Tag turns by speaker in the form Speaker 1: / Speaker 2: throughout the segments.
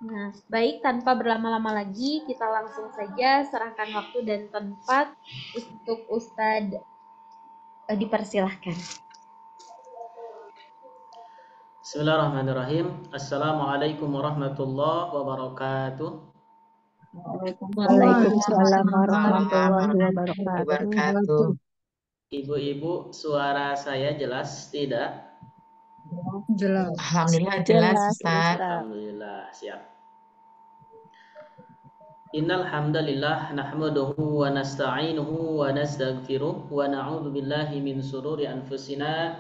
Speaker 1: Nah, baik tanpa berlama-lama lagi, kita langsung saja serahkan waktu dan tempat untuk Ustadz, dipersilahkan.
Speaker 2: Bismillahirrahmanirrahim. Assalamualaikum warahmatullahi wabarakatuh.
Speaker 3: Waalaikumsalam
Speaker 4: Waalaikumsalam
Speaker 3: warahmatullahi
Speaker 4: warahmatullahi wabarakatuh.
Speaker 3: wabarakatuh.
Speaker 2: Ibu-ibu, suara saya jelas tidak?
Speaker 3: Jelas.
Speaker 4: Alhamdulillah jelas
Speaker 3: Jelas,
Speaker 4: Ustaz.
Speaker 3: Ustaz.
Speaker 2: Alhamdulillah, siap. Innal hamdalillah nahmaduhu wa nasta'inuhu wa nastaghfiruh wa na'udzu billahi min shururi anfusina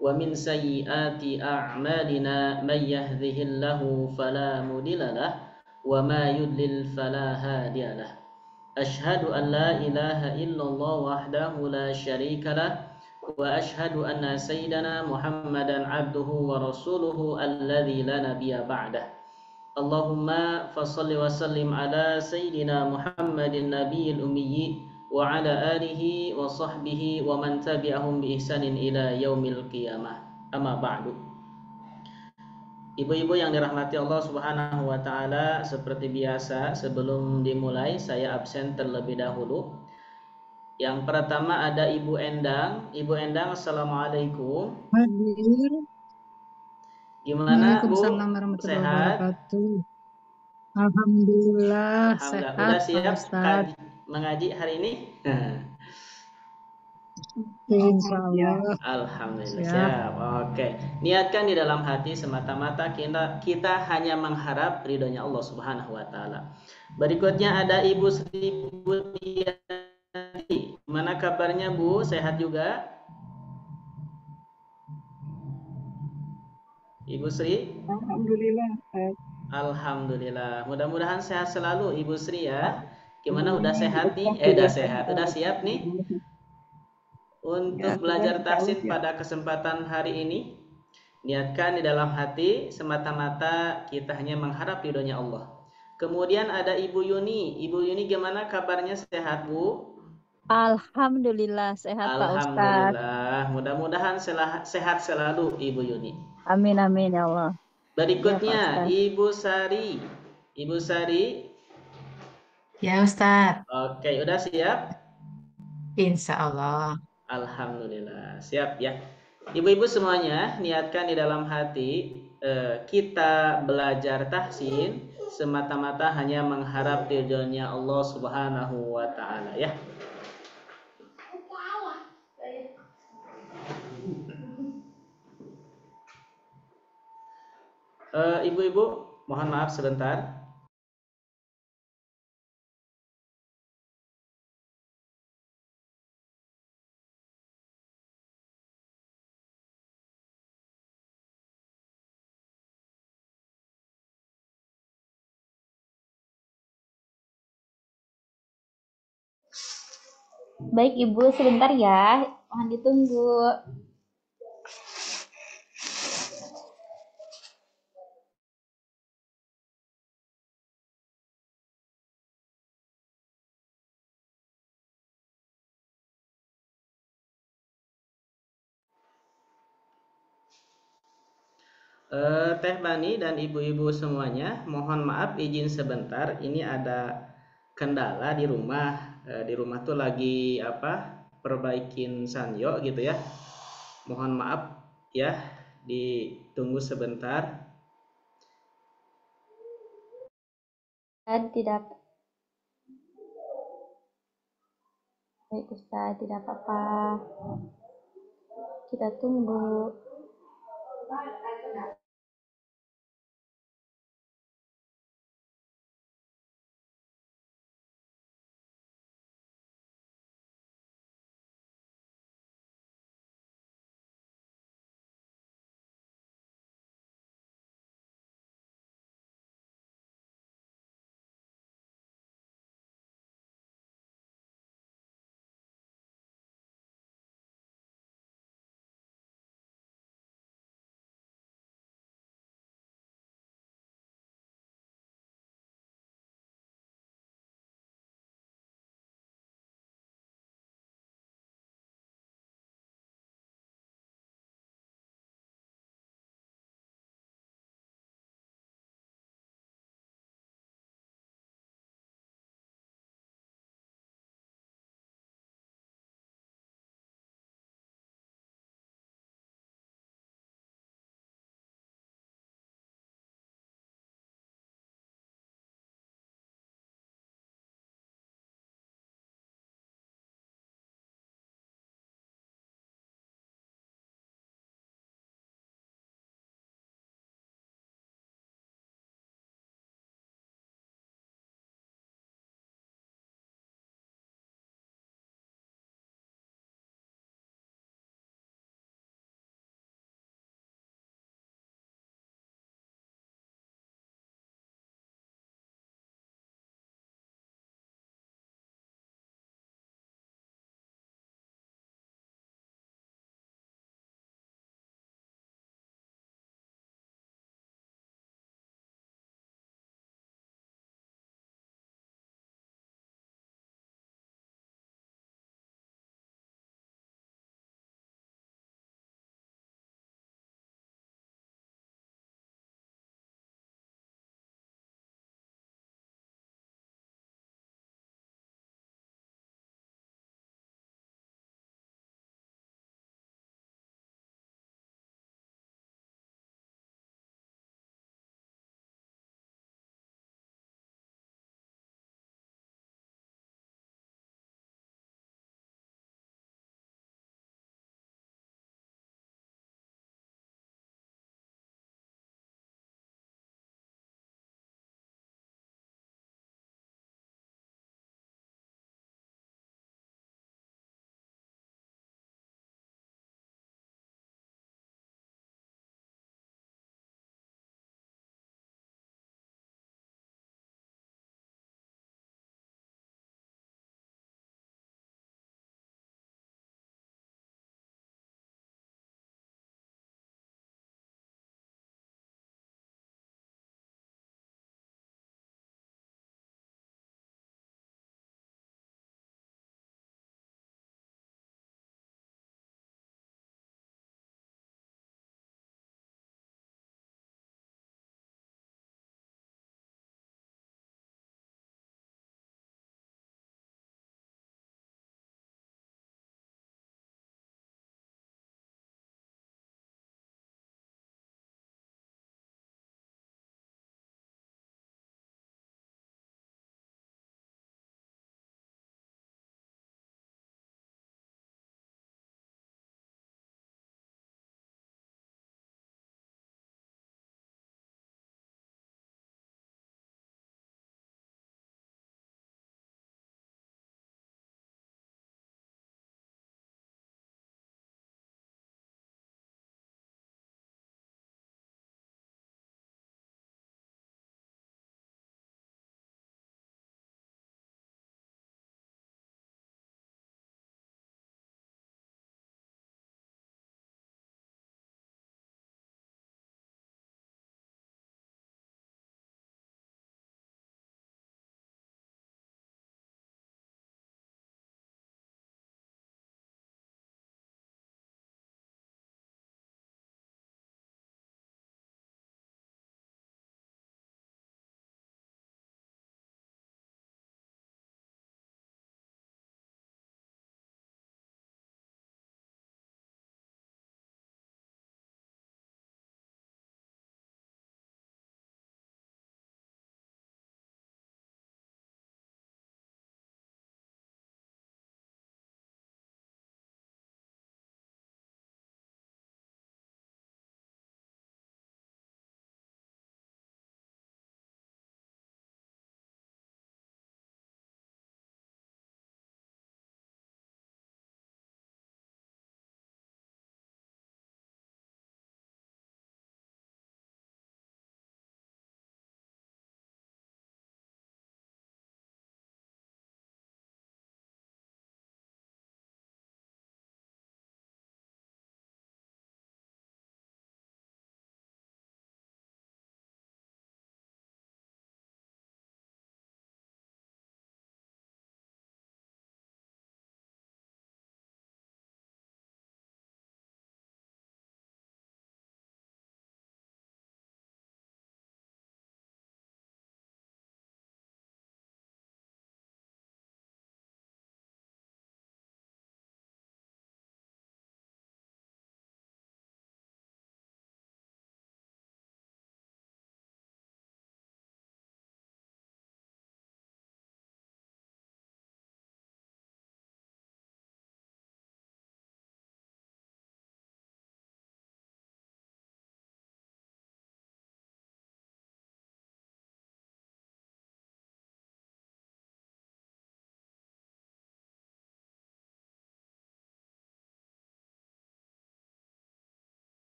Speaker 2: wa min sayyiati a'malina may yahdihillahu fala mudhillalah wa ma yudlil fala hadiyalah. Ashhadu an la ilaha illallah wahdahu la syarika lah wa ashhadu anna sayyidana Muhammadan abduhu wa rasuluhu alladzi la nabiyya ba'dah. Allahumma fassalli wa sallim ala sayyidina Muhammadin nabiyil ummi wa ala alihi wa sahbihi wa man tabi'ahum bi ihsanin ila yaumil qiyamah. Amma ba'du. Ibu-ibu yang dirahmati Allah Subhanahu wa taala, seperti biasa sebelum dimulai saya absen terlebih dahulu. Yang pertama ada Ibu Endang. Ibu Endang, assalamualaikum.
Speaker 3: Hadir.
Speaker 2: Gimana Bu?
Speaker 3: Waalaikumsalam warahmatullahi
Speaker 2: Sehat?
Speaker 3: wabarakatuh. Alhamdulillah
Speaker 2: Alhamdulillah.
Speaker 3: sehat
Speaker 2: Udah
Speaker 3: Pak
Speaker 2: siap
Speaker 3: Ustadz.
Speaker 2: mengaji hari ini?
Speaker 3: Insya Allah
Speaker 2: Alhamdulillah
Speaker 3: siap.
Speaker 2: siap. Oke. Niatkan di dalam hati semata-mata kita hanya mengharap ridhonya Allah Subhanahu wa taala. Berikutnya ada Ibu Sri Putiyati. Mana kabarnya Bu? Sehat juga? Ibu Sri?
Speaker 3: Alhamdulillah.
Speaker 2: Alhamdulillah. Mudah-mudahan sehat selalu Ibu Sri ya. Gimana udah sehat nih? Udah sehat. Udah siap nih untuk belajar tahsin pada kesempatan hari ini? Niatkan di dalam hati semata-mata kita hanya mengharap ridhonya Allah. Kemudian ada Ibu Yuni. Ibu Yuni gimana kabarnya, sehat Bu?
Speaker 3: Alhamdulillah sehat Pak Ustadz.
Speaker 2: Alhamdulillah. Mudah-mudahan sehat selalu Ibu Yuni.
Speaker 3: Amin amin ya Allah. Ya Pak
Speaker 2: Berikutnya
Speaker 3: Ustadz.
Speaker 2: Ibu Sari. Ibu Sari.
Speaker 4: Ya Ustaz.
Speaker 2: Oke, udah siap?
Speaker 4: Insya Allah.
Speaker 2: Alhamdulillah. Siap ya. Ibu-ibu semuanya, niatkan di dalam hati kita belajar tahsin semata-mata hanya mengharap ridhonya Allah Subhanahu wa taala ya. Ibu-ibu, mohon maaf sebentar.
Speaker 1: Baik Ibu, sebentar ya, mohon ditunggu.
Speaker 2: Teh Bani dan ibu-ibu semuanya, mohon maaf izin sebentar. Ini ada kendala di rumah. Di rumah tuh lagi perbaikin sanyo gitu ya. Mohon maaf ya, ditunggu sebentar.
Speaker 1: Dan tidak, baik Ustadz, tidak apa-apa. Kita tunggu.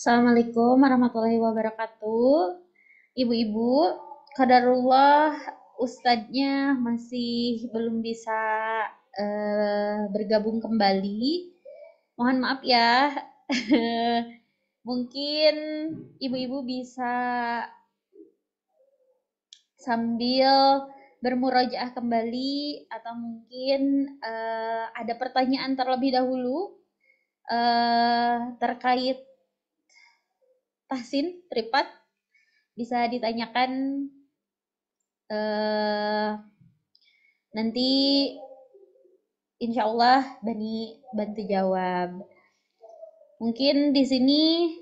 Speaker 1: Assalamualaikum warahmatullahi wabarakatuh. Ibu-ibu, qadarullah ustadznya masih belum bisa bergabung kembali. Mohon maaf ya. Mungkin ibu-ibu bisa sambil bermurojaah kembali atau mungkin ada pertanyaan terlebih dahulu terkait tahsin tripat bisa ditanyakan nanti insya Allah Bani bantu jawab. Mungkin di sini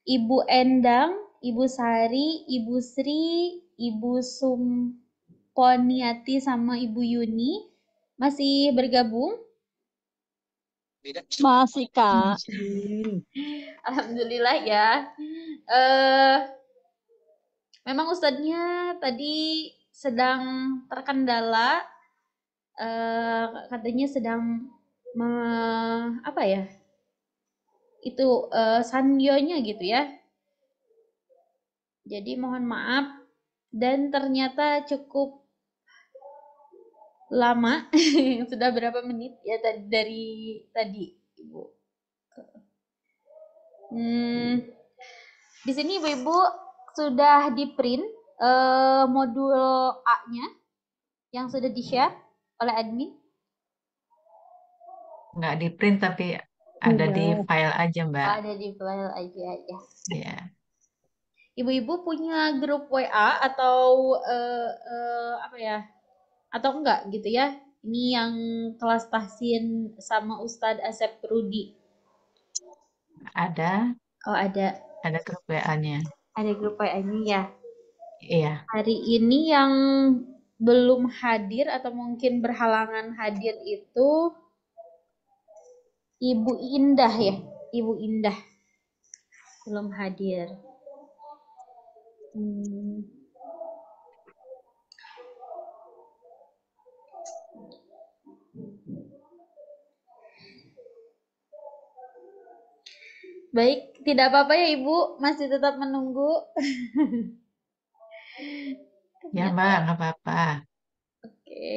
Speaker 1: Ibu Endang, Ibu Sari, Ibu Sri, Ibu Sumponiati sama Ibu Yuni masih bergabung?
Speaker 3: Masih, Kak.
Speaker 1: Alhamdulillah ya. Memang ustadznya tadi sedang terkendala, katanya sedang apa ya? Itu sandionya gitu ya. Jadi mohon maaf dan ternyata cukup lama. Sudah berapa menit ya dari tadi Ibu? Di sini Ibu-ibu sudah di print modul A-nya yang sudah di-share oleh admin?
Speaker 4: Nggak di print tapi ada di file aja, Mbak.
Speaker 1: Oh, ada di file aja ya.
Speaker 4: Iya.
Speaker 1: Ibu-ibu punya grup WA atau apa ya? Atau enggak gitu ya? Ini yang kelas tahsin sama Ustadz Asep Rudi.
Speaker 4: Ada.
Speaker 1: Oh, ada.
Speaker 4: Ada grup WA-nya.
Speaker 1: Ada grup WA-nya ya.
Speaker 4: Iya.
Speaker 1: Hari ini yang belum hadir atau mungkin berhalangan hadir itu Ibu Indah ya. Ibu Indah belum hadir. Baik, tidak apa-apa ya Ibu, masih tetap menunggu.
Speaker 4: Ya, Mbak, nggak apa-apa.
Speaker 1: Oke.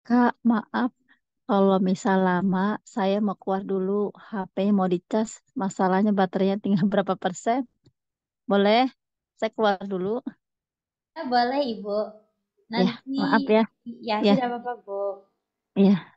Speaker 3: Kak, maaf kalau misal lama, saya mau keluar dulu. HP mau dicas, masalahnya baterainya tinggal berapa persen. Boleh? Saya keluar dulu.
Speaker 1: Ya, boleh Ibu.
Speaker 3: Ya,
Speaker 1: Nanti
Speaker 3: maaf ya.
Speaker 1: ya
Speaker 3: Ya,
Speaker 1: tidak apa-apa Bu.
Speaker 3: ya.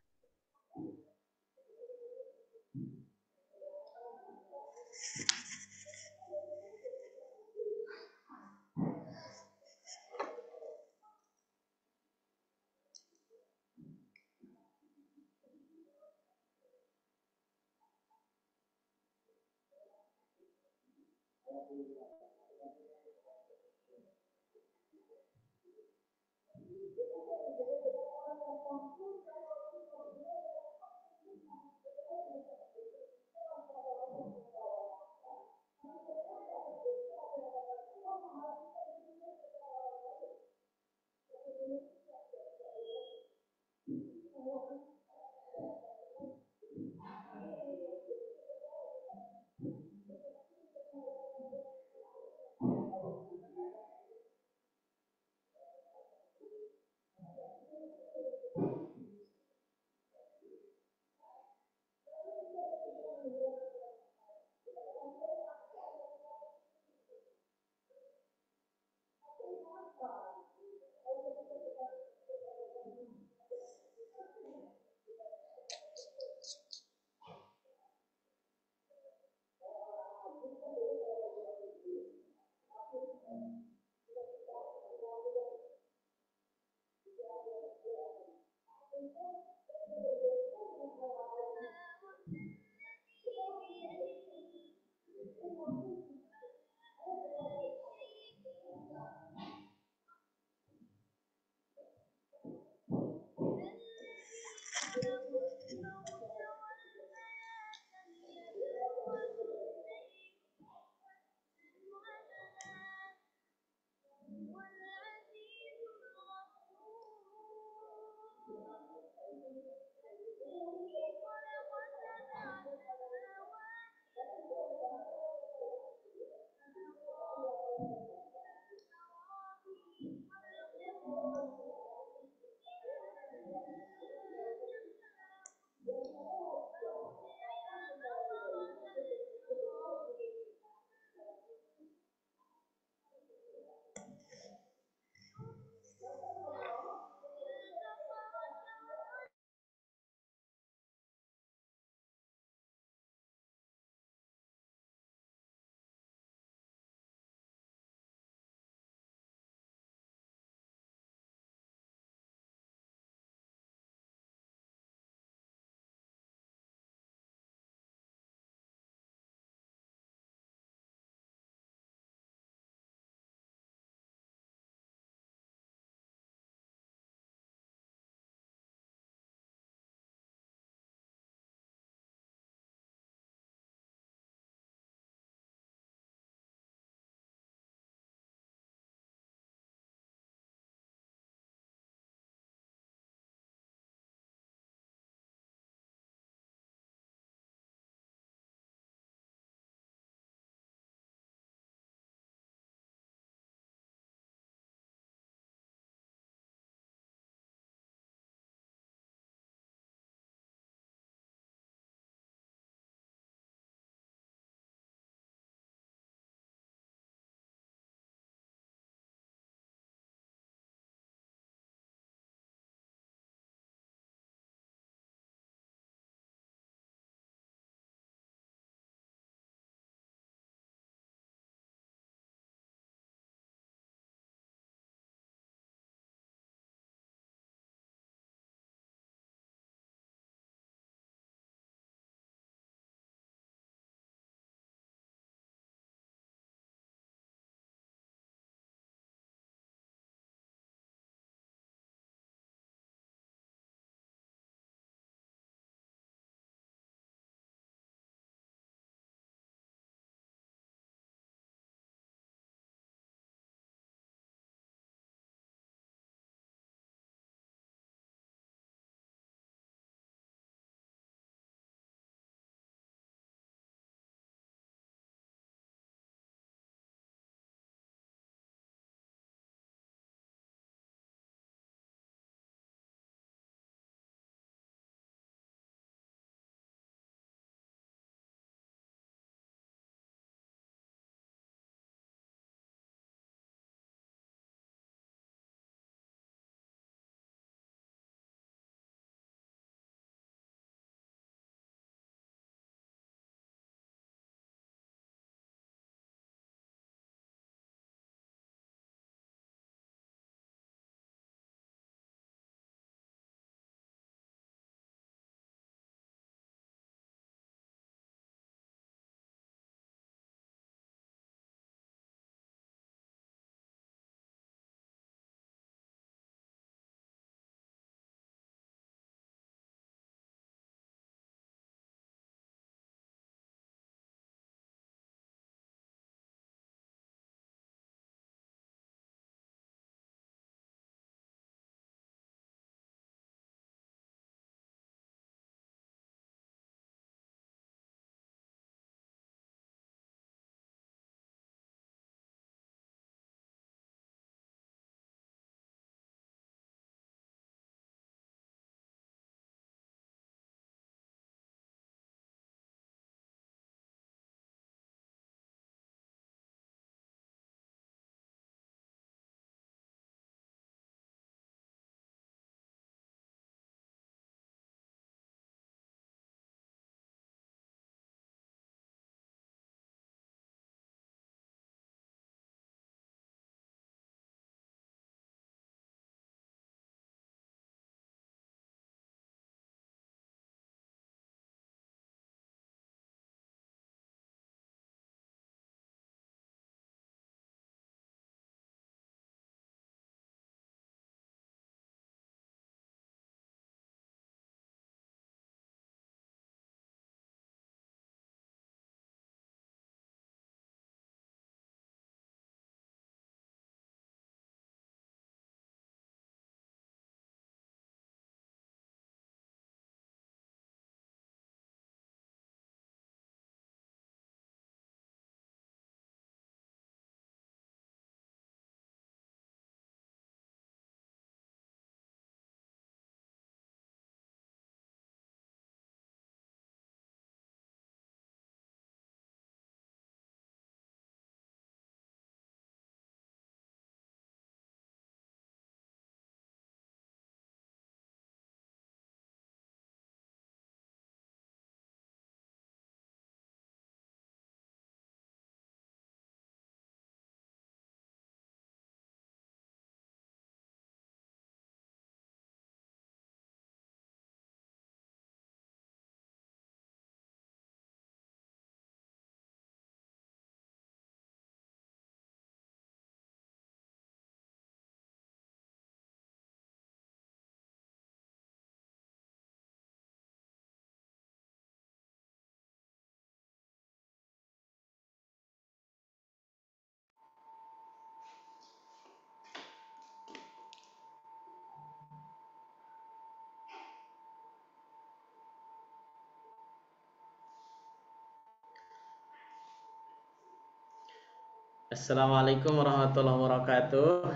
Speaker 2: Assalamualaikum warahmatullahi wabarakatuh.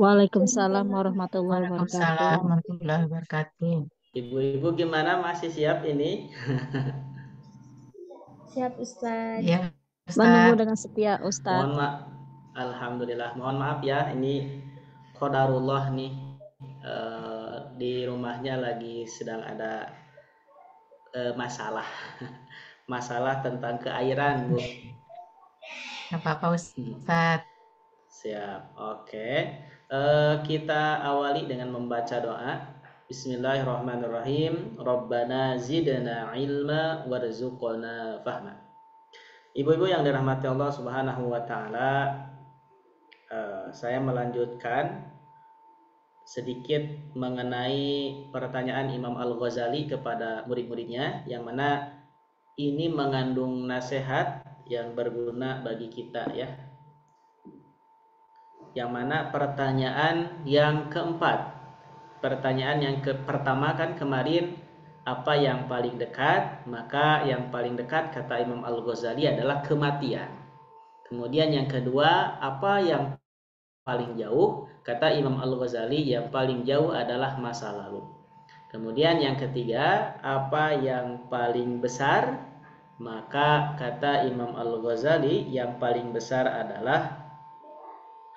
Speaker 3: Waalaikumsalam warahmatullahi wabarakatuh.
Speaker 4: Waalaikumsalam warahmatullahi wabarakatuh.
Speaker 2: Ibu-ibu gimana, masih siap ini?
Speaker 1: Siap Ustadz.
Speaker 4: Iya,
Speaker 3: Menunggu
Speaker 4: Ustaz.
Speaker 3: dengan setia
Speaker 2: Mohon
Speaker 3: Ustadz.
Speaker 2: maaf, alhamdulillah. Mohon maaf ya, ini qadarullah nih, di rumahnya lagi sedang ada masalah, masalah tentang keairan, Bu.
Speaker 4: Gak apa-apa, Ustaz.
Speaker 2: Siap, oke. Kita awali dengan membaca doa. Bismillahirrahmanirrahim. Rabbana zidna ilma warzuqna fahma. Ibu-ibu yang dirahmati Allah Subhanahu wa taala, saya melanjutkan sedikit mengenai pertanyaan Imam Al-Ghazali kepada murid-muridnya, yang mana ini mengandung nasihat yang berguna bagi kita ya. Yang mana pertanyaan yang keempat, pertanyaan yang pertama kan kemarin, apa yang paling dekat? Maka yang paling dekat kata Imam Al-Ghazali adalah kematian. Kemudian yang kedua, apa yang paling jauh? Kata Imam Al-Ghazali, yang paling jauh adalah masa lalu. Kemudian yang ketiga, apa yang paling besar? Maka kata Imam Al-Ghazali, yang paling besar adalah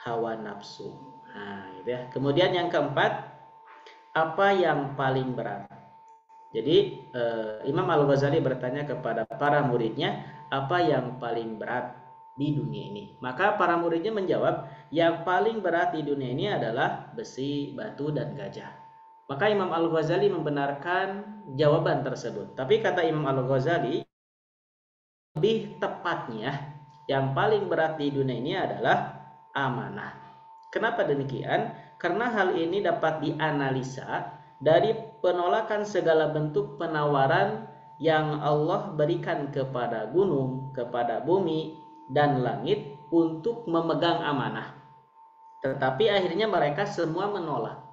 Speaker 2: hawa nafsu. Nah, gitu ya. Kemudian yang keempat, apa yang paling berat? Jadi Imam Al-Ghazali bertanya kepada para muridnya, apa yang paling berat di dunia ini? Maka para muridnya menjawab, yang paling berat di dunia ini adalah besi, batu, dan gajah. Maka Imam Al-Ghazali membenarkan jawaban tersebut. Tapi kata Imam Al-Ghazali, lebih tepatnya yang paling berat di dunia ini adalah amanah. Kenapa demikian? Karena hal ini dapat dianalisa dari penolakan segala bentuk penawaran yang Allah berikan kepada gunung, kepada bumi, dan langit untuk memegang amanah. Tetapi akhirnya mereka semua menolak.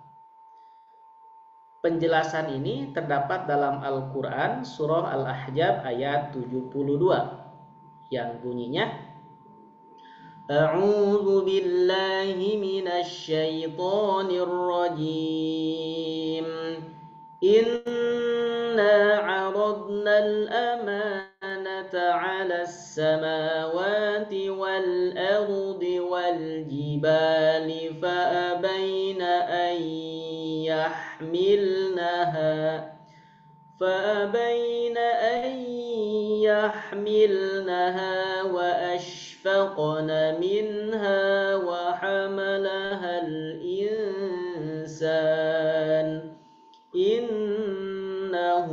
Speaker 2: Penjelasan ini terdapat dalam Al-Quran surah Al-Ahzab ayat 72 yang bunyinya, A'udzu billahi minasy syaithanir rajim. Inna 'aradnal amanata 'alas samawati wal ardi wal jibali fa abaina an yahmilnaha فأبين أن يحملنها وأشفقن منها وحملها الإنسان إنه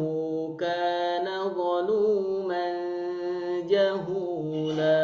Speaker 2: كان ظلوما جهولا.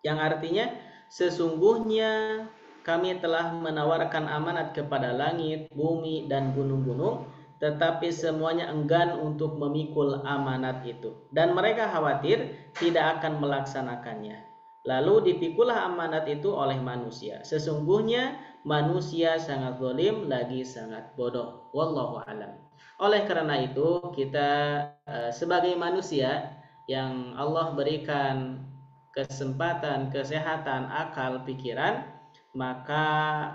Speaker 2: Yang artinya, sesungguhnya kami telah menawarkan amanat kepada langit, bumi, dan gunung-gunung, tetapi semuanya enggan untuk memikul amanat itu. Dan mereka khawatir tidak akan melaksanakannya. Lalu dipikullah amanat itu oleh manusia. Sesungguhnya manusia sangat zalim lagi sangat bodoh. Wallahu a'lam. Oleh karena itu, kita sebagai manusia yang Allah berikan kesempatan, kesehatan, akal, pikiran, maka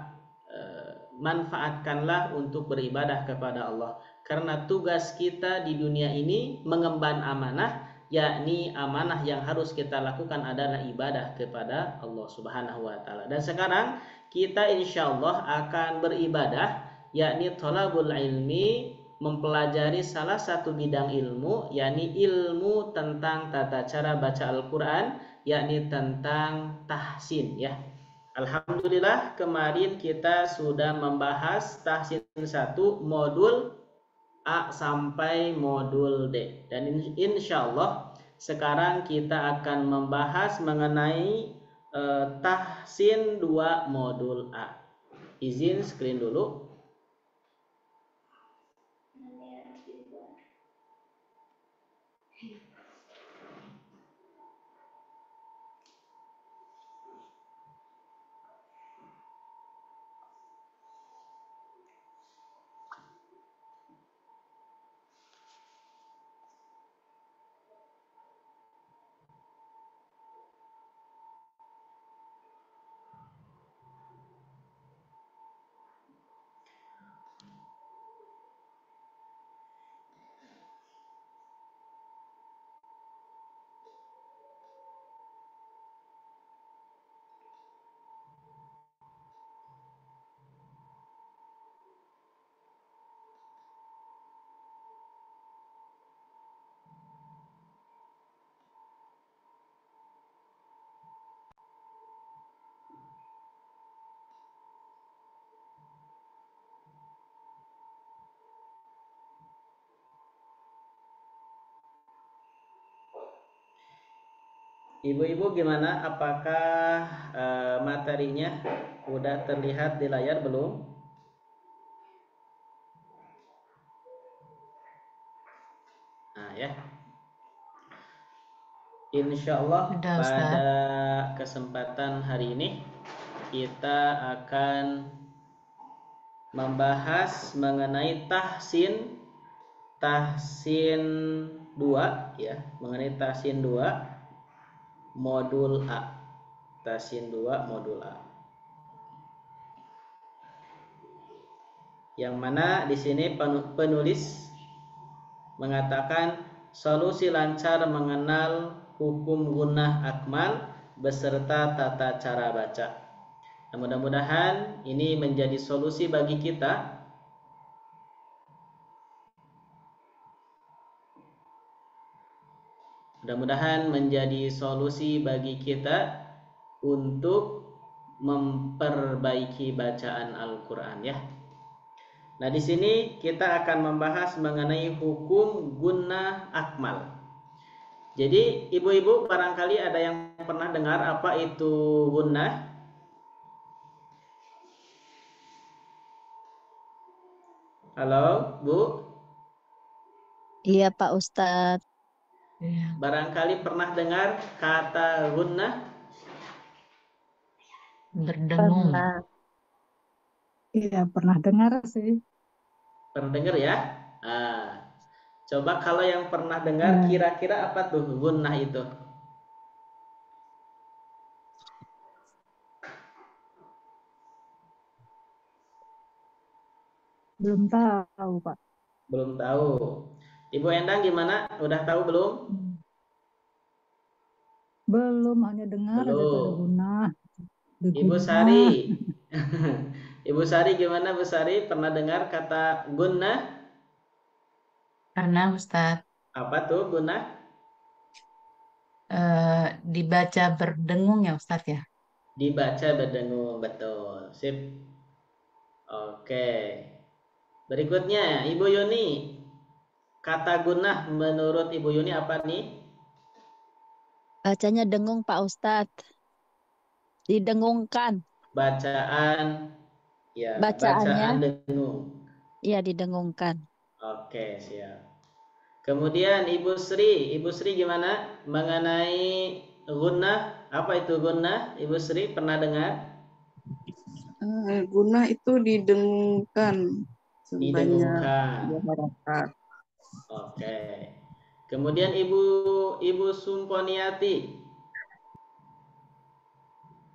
Speaker 2: manfaatkanlah untuk beribadah kepada Allah. Karena tugas kita di dunia ini mengemban amanah, yakni amanah yang harus kita lakukan adalah ibadah kepada Allah Subhanahu wa taala. Dan sekarang kita insyaallah akan beribadah, yakni thalabul ilmi, mempelajari salah satu bidang ilmu, yakni ilmu tentang tata cara baca Al-Qur'an, yakni tentang tahsin ya. Alhamdulillah kemarin kita sudah membahas tahsin 1 modul A sampai modul D. Dan insya Allah sekarang kita akan membahas mengenai tahsin 2 modul A. Izin screen dulu. Ibu-ibu gimana? Apakah materinya udah terlihat di layar belum? Nah ya, insya Allah
Speaker 4: Udah Ustaz.
Speaker 2: pada kesempatan hari ini kita akan membahas mengenai tahsin 2 ya, mengenai tahsin 2 modul A. Tahsin 2 modul A. Yang mana di sini penulis mengatakan solusi lancar mengenal hukum gunnah akmal beserta tata cara baca. Nah, mudah-mudahan ini menjadi solusi bagi kita untuk memperbaiki bacaan Al-Qur'an ya. Nah, di sini kita akan membahas mengenai hukum gunnah akmal. Jadi, ibu-ibu barangkali ada yang pernah dengar apa itu gunnah? Halo, Bu?
Speaker 3: Iya Pak Ustadz.
Speaker 4: Iya.
Speaker 2: Barangkali pernah dengar kata gunnah?
Speaker 4: Berdengung.
Speaker 5: Pernah. Iya, pernah dengar sih.
Speaker 2: Pernah dengar ya? Nah, coba kalau yang pernah dengar
Speaker 5: Iya.
Speaker 2: kira-kira apa tuh gunnah itu?
Speaker 5: Belum tahu, Pak.
Speaker 2: Belum tahu. Ibu Endang gimana? Udah tahu belum?
Speaker 5: Hmm. Belum, hanya dengar aja tuh ada
Speaker 2: Belum.
Speaker 5: gunah. Ada
Speaker 2: Ibu
Speaker 5: gunah.
Speaker 2: Sari. Ibu Sari gimana Bu Sari? Pernah dengar kata gunnah?
Speaker 4: Karena Ustaz
Speaker 2: Apa tuh gunnah?
Speaker 4: dibaca berdengung ya Ustaz ya.
Speaker 2: Dibaca berdengung, betul. Sip. Oke. Berikutnya Ibu Yuni. Kata gunnah menurut Ibu Yuni apa nih?
Speaker 3: Bacanya dengung Pak Ustadz. Didengungkan.
Speaker 2: Bacaan ya,
Speaker 3: Bacaannya
Speaker 2: bacaan dengung.
Speaker 3: ya didengungkan.
Speaker 2: Oke, siap. Kemudian Ibu Sri gimana mengenai gunnah? Apa itu gunnah? Ibu Sri pernah dengar?
Speaker 6: Gunah itu didengungkan sebanyak
Speaker 2: Didengungkan.
Speaker 6: 2 harakat.
Speaker 2: Oke. Kemudian Ibu Sumponiati.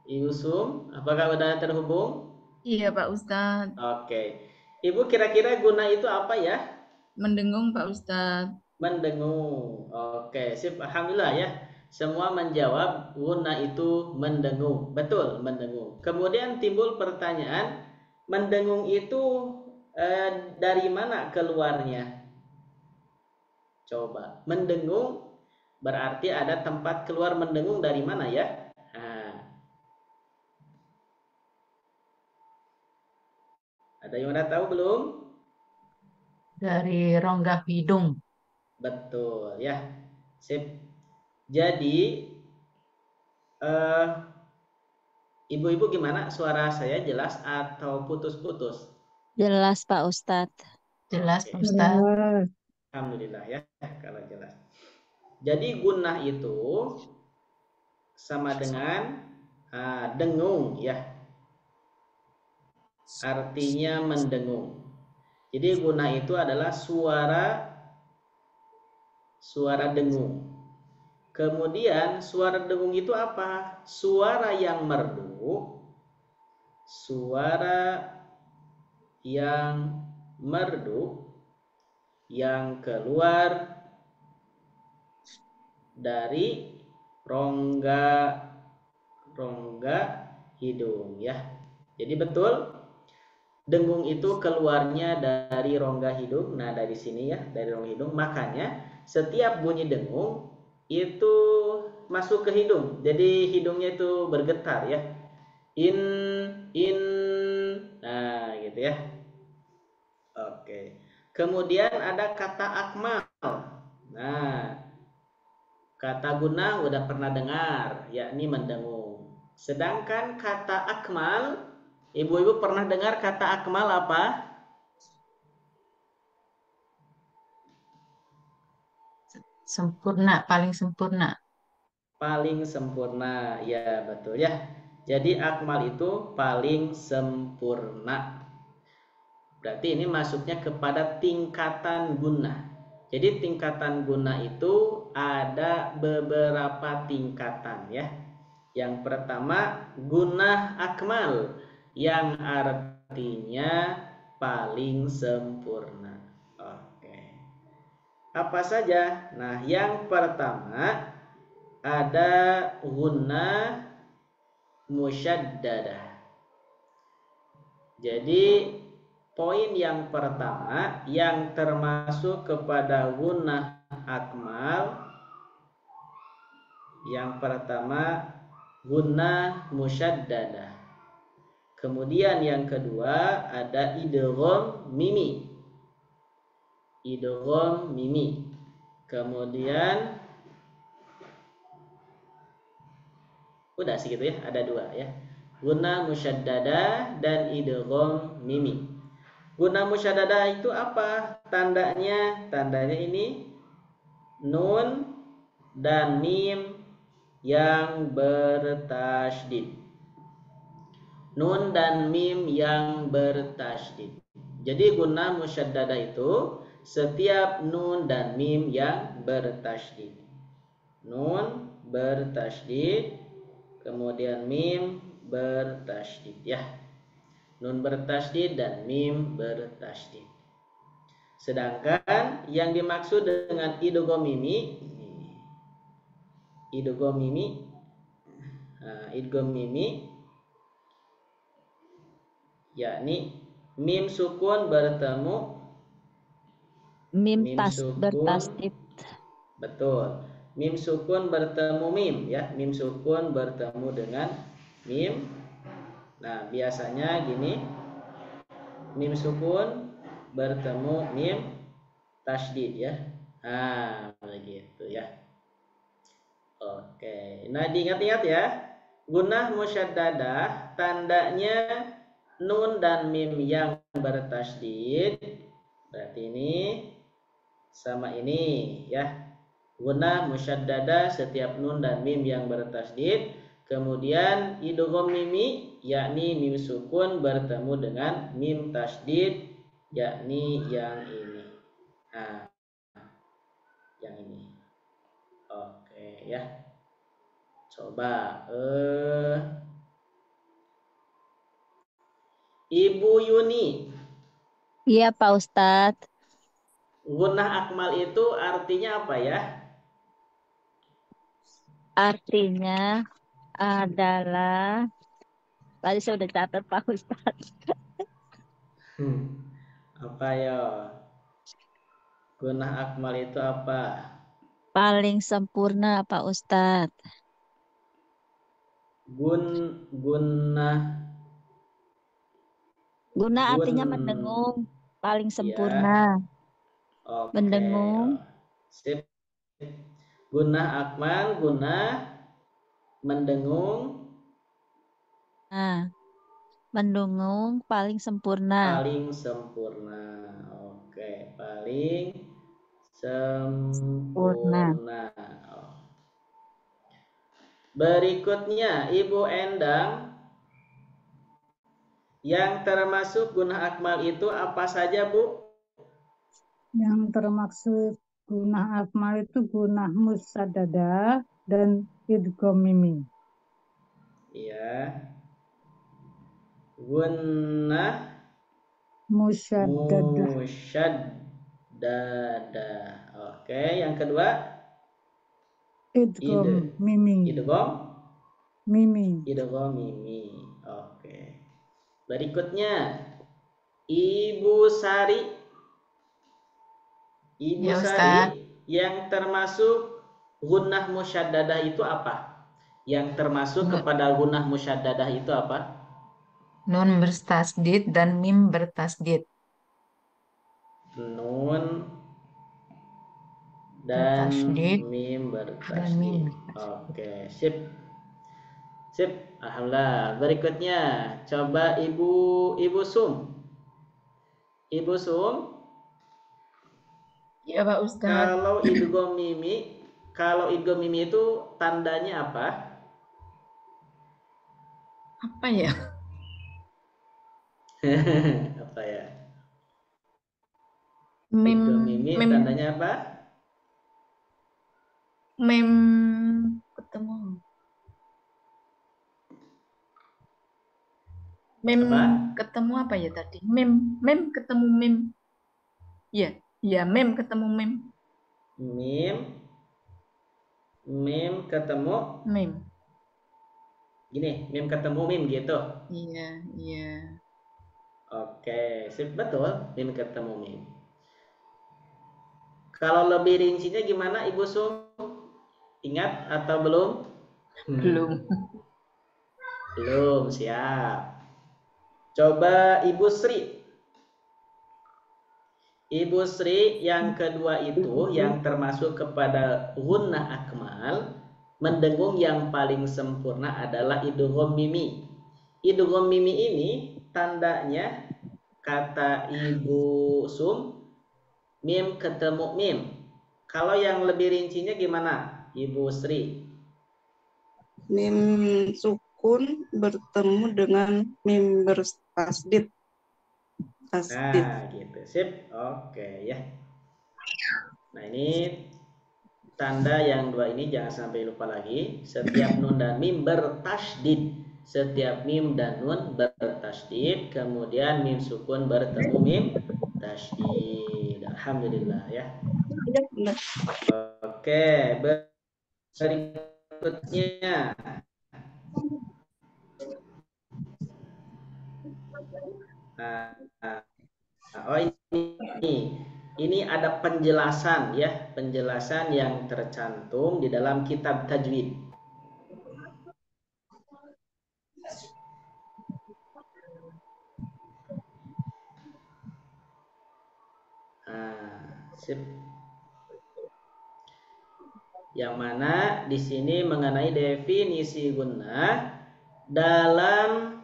Speaker 2: Ibu Sum, apakah udah terhubung?
Speaker 7: Iya Pak Ustadz,
Speaker 2: Oke. Ibu kira-kira guna itu apa ya?
Speaker 7: mendengung Pak Ustadz.
Speaker 2: Mendengung. Oke, sip. Alhamdulillah ya. Semua menjawab guna itu mendengung. Betul, mendengung. Kemudian timbul pertanyaan, mendengung itu dari mana keluarnya? Coba. Mendengung berarti ada tempat keluar mendengung dari mana ya? Nah, ada yang udah tahu belum?
Speaker 4: Dari rongga hidung.
Speaker 2: Betul ya. Sip. Jadi eh, ibu-ibu gimana? Suara saya jelas atau putus-putus?
Speaker 3: Jelas Pak Ustadz.
Speaker 4: Jelas
Speaker 2: Oke.
Speaker 4: Pak Ustaz.
Speaker 5: Jelas.
Speaker 2: Alhamdulillah ya kalau jelas. Jadi gunnah itu sama dengan dengung ya. Artinya mendengung. Jadi gunnah itu adalah suara dengung. Kemudian suara dengung itu apa? Suara yang merdu, suara yang merdu yang keluar dari rongga hidung ya. Jadi betul dengung itu keluarnya dari rongga hidung. Nah, dari sini ya, dari rongga hidung. Makanya setiap bunyi dengung itu masuk ke hidung. Jadi hidungnya itu bergetar ya. In in. Nah, gitu ya. Oke. Kemudian ada kata akmal. Nah, Kata gunnah udah pernah dengar, yakni mendengung. Sedangkan kata akmal, ibu-ibu pernah dengar kata akmal apa?
Speaker 4: Sempurna, paling sempurna.
Speaker 2: Paling sempurna, ya betul ya. Jadi akmal itu paling sempurna. Berarti ini masuknya kepada tingkatan gunnah. Jadi tingkatan gunnah itu ada beberapa tingkatan ya. Yang pertama gunnah akmal, yang artinya paling sempurna. Oke. Apa saja? Nah, yang pertama ada gunnah musyaddadah. Jadi poin yang pertama yang termasuk kepada gunnah akmal, yang pertama gunnah musyaddadah. Kemudian yang kedua ada idgham mimi. Idgham mimi. Kemudian udah segitu ya, ada dua ya. Gunnah musyaddadah dan idgham mimi. Gunnah musyaddadah itu apa? Tandanya ini nun dan mim yang bertasydid. Nun dan mim yang bertasydid. Jadi gunnah musyaddadah itu setiap nun dan mim yang bertasydid. Nun bertasydid, kemudian mim bertasydid ya. Nun bertasydid dan mim bertasydid. Sedangkan yang dimaksud dengan idgham mimi, idgham mimi yakni mim sukun bertemu
Speaker 3: Mim
Speaker 2: mim sukun,
Speaker 3: bertasdid.
Speaker 2: betul. Mim sukun bertemu mim ya, mim sukun bertemu dengan mim. Nah, biasanya gini. Mim sukun bertemu mim tasydid ya. Nah, begitu ya. Oke. Nah, diingat-ingat ya. Gunnah musyaddadah tandanya nun dan mim yang bertasydid. Berarti ini sama ini ya. Gunnah musyaddadah setiap nun dan mim yang bertasydid. Kemudian idgham mimi yakni mim sukun bertemu dengan mim tasydid yakni yang ini. Nah, yang ini. Oke ya. Coba Ibu Yuni,
Speaker 3: Iya, Pak Ustadz.
Speaker 2: gunnah akmal itu artinya apa ya?
Speaker 3: Artinya adalah, tadi saya udah catat Pak Ustadz.
Speaker 2: Apa ya? Gunnah akmal itu apa?
Speaker 3: Paling sempurna Pak Ustadz.
Speaker 2: Gunnah
Speaker 3: Guna artinya
Speaker 2: gun
Speaker 3: mendengung, paling
Speaker 2: ya.
Speaker 3: sempurna.
Speaker 2: Oke.
Speaker 3: Mendengung.
Speaker 2: Sip. Gunnah akmal, gunnah mendengung,
Speaker 3: Nah, mendengung paling sempurna.
Speaker 2: paling sempurna. Oke, paling sempurna. Berikutnya Ibu Endang, yang termasuk gunnah akmal itu apa saja Bu?
Speaker 5: Yang termaksud gunnah akmal itu gunnah musyaddadah dan idgham mimi.
Speaker 2: Iya. Gunnah
Speaker 5: Musyaddadah.
Speaker 2: musyaddadah. Oke, yang kedua
Speaker 5: Idgham mimi.
Speaker 2: idgham
Speaker 5: Mimi.
Speaker 2: idgham mimi. Oke. Berikutnya Ibu Sari. Ibu
Speaker 4: Ya,
Speaker 2: Sari,
Speaker 4: Ustadz.
Speaker 2: yang termasuk gunnah musyaddadah itu apa? Yang termasuk kepada gunnah musyaddadah itu apa?
Speaker 4: Nun bertasdid dan mim bertasdid.
Speaker 2: Nun dan
Speaker 4: Bertasydid
Speaker 2: mim
Speaker 4: dan
Speaker 2: bertasydid.
Speaker 4: mim bertasydid.
Speaker 2: Oke, sip. Sip. Alhamdulillah. Berikutnya coba Ibu Sum. Ibu Sum,
Speaker 7: Iya Pak Ustadz.
Speaker 2: kalau idgham mimi itu tandanya apa?
Speaker 7: Apa ya?
Speaker 2: Apa ya?
Speaker 7: Mem
Speaker 2: Idgham mimi
Speaker 7: mem
Speaker 2: tandanya apa?
Speaker 7: mem ketemu mem
Speaker 2: Apa?
Speaker 7: ketemu apa ya tadi? Mem ketemu mem. Iya, iya mem ketemu mem.
Speaker 2: Mim ketemu
Speaker 7: Mem.
Speaker 2: gini, mim ketemu mim gitu.
Speaker 7: Iya, iya.
Speaker 2: Oke, sip, betul, mim ketemu mim. Kalau lebih rincinya gimana Ibu Sum? Ingat atau belum?
Speaker 7: Belum.
Speaker 2: Belum, siap. Coba Ibu Sri. Ibu Sri yang kedua itu yang termasuk kepada gunnah akmal, mendengung yang paling sempurna adalah idgham mimi. Idgham mimi ini tandanya kata Ibu Sum, mim ketemu mim. Kalau yang lebih rincinya gimana Ibu Sri?
Speaker 6: Mim sukun bertemu dengan mim bertasdid. Tasdid.
Speaker 2: Nah, gitu. Sip. Oke ya. Nah, ini tanda yang dua ini jangan sampai lupa lagi. Setiap nun dan mim bertasydid. Setiap mim dan nun bertasydid. Kemudian mim sukun bertemu mim tasydid. Alhamdulillah ya.
Speaker 6: Ya, benar.
Speaker 2: Oke, berikutnya. Nah, oh ini ada penjelasan ya, penjelasan yang tercantum di dalam kitab tajwid. Sip. Yang mana di sini mengenai definisi gunnah dalam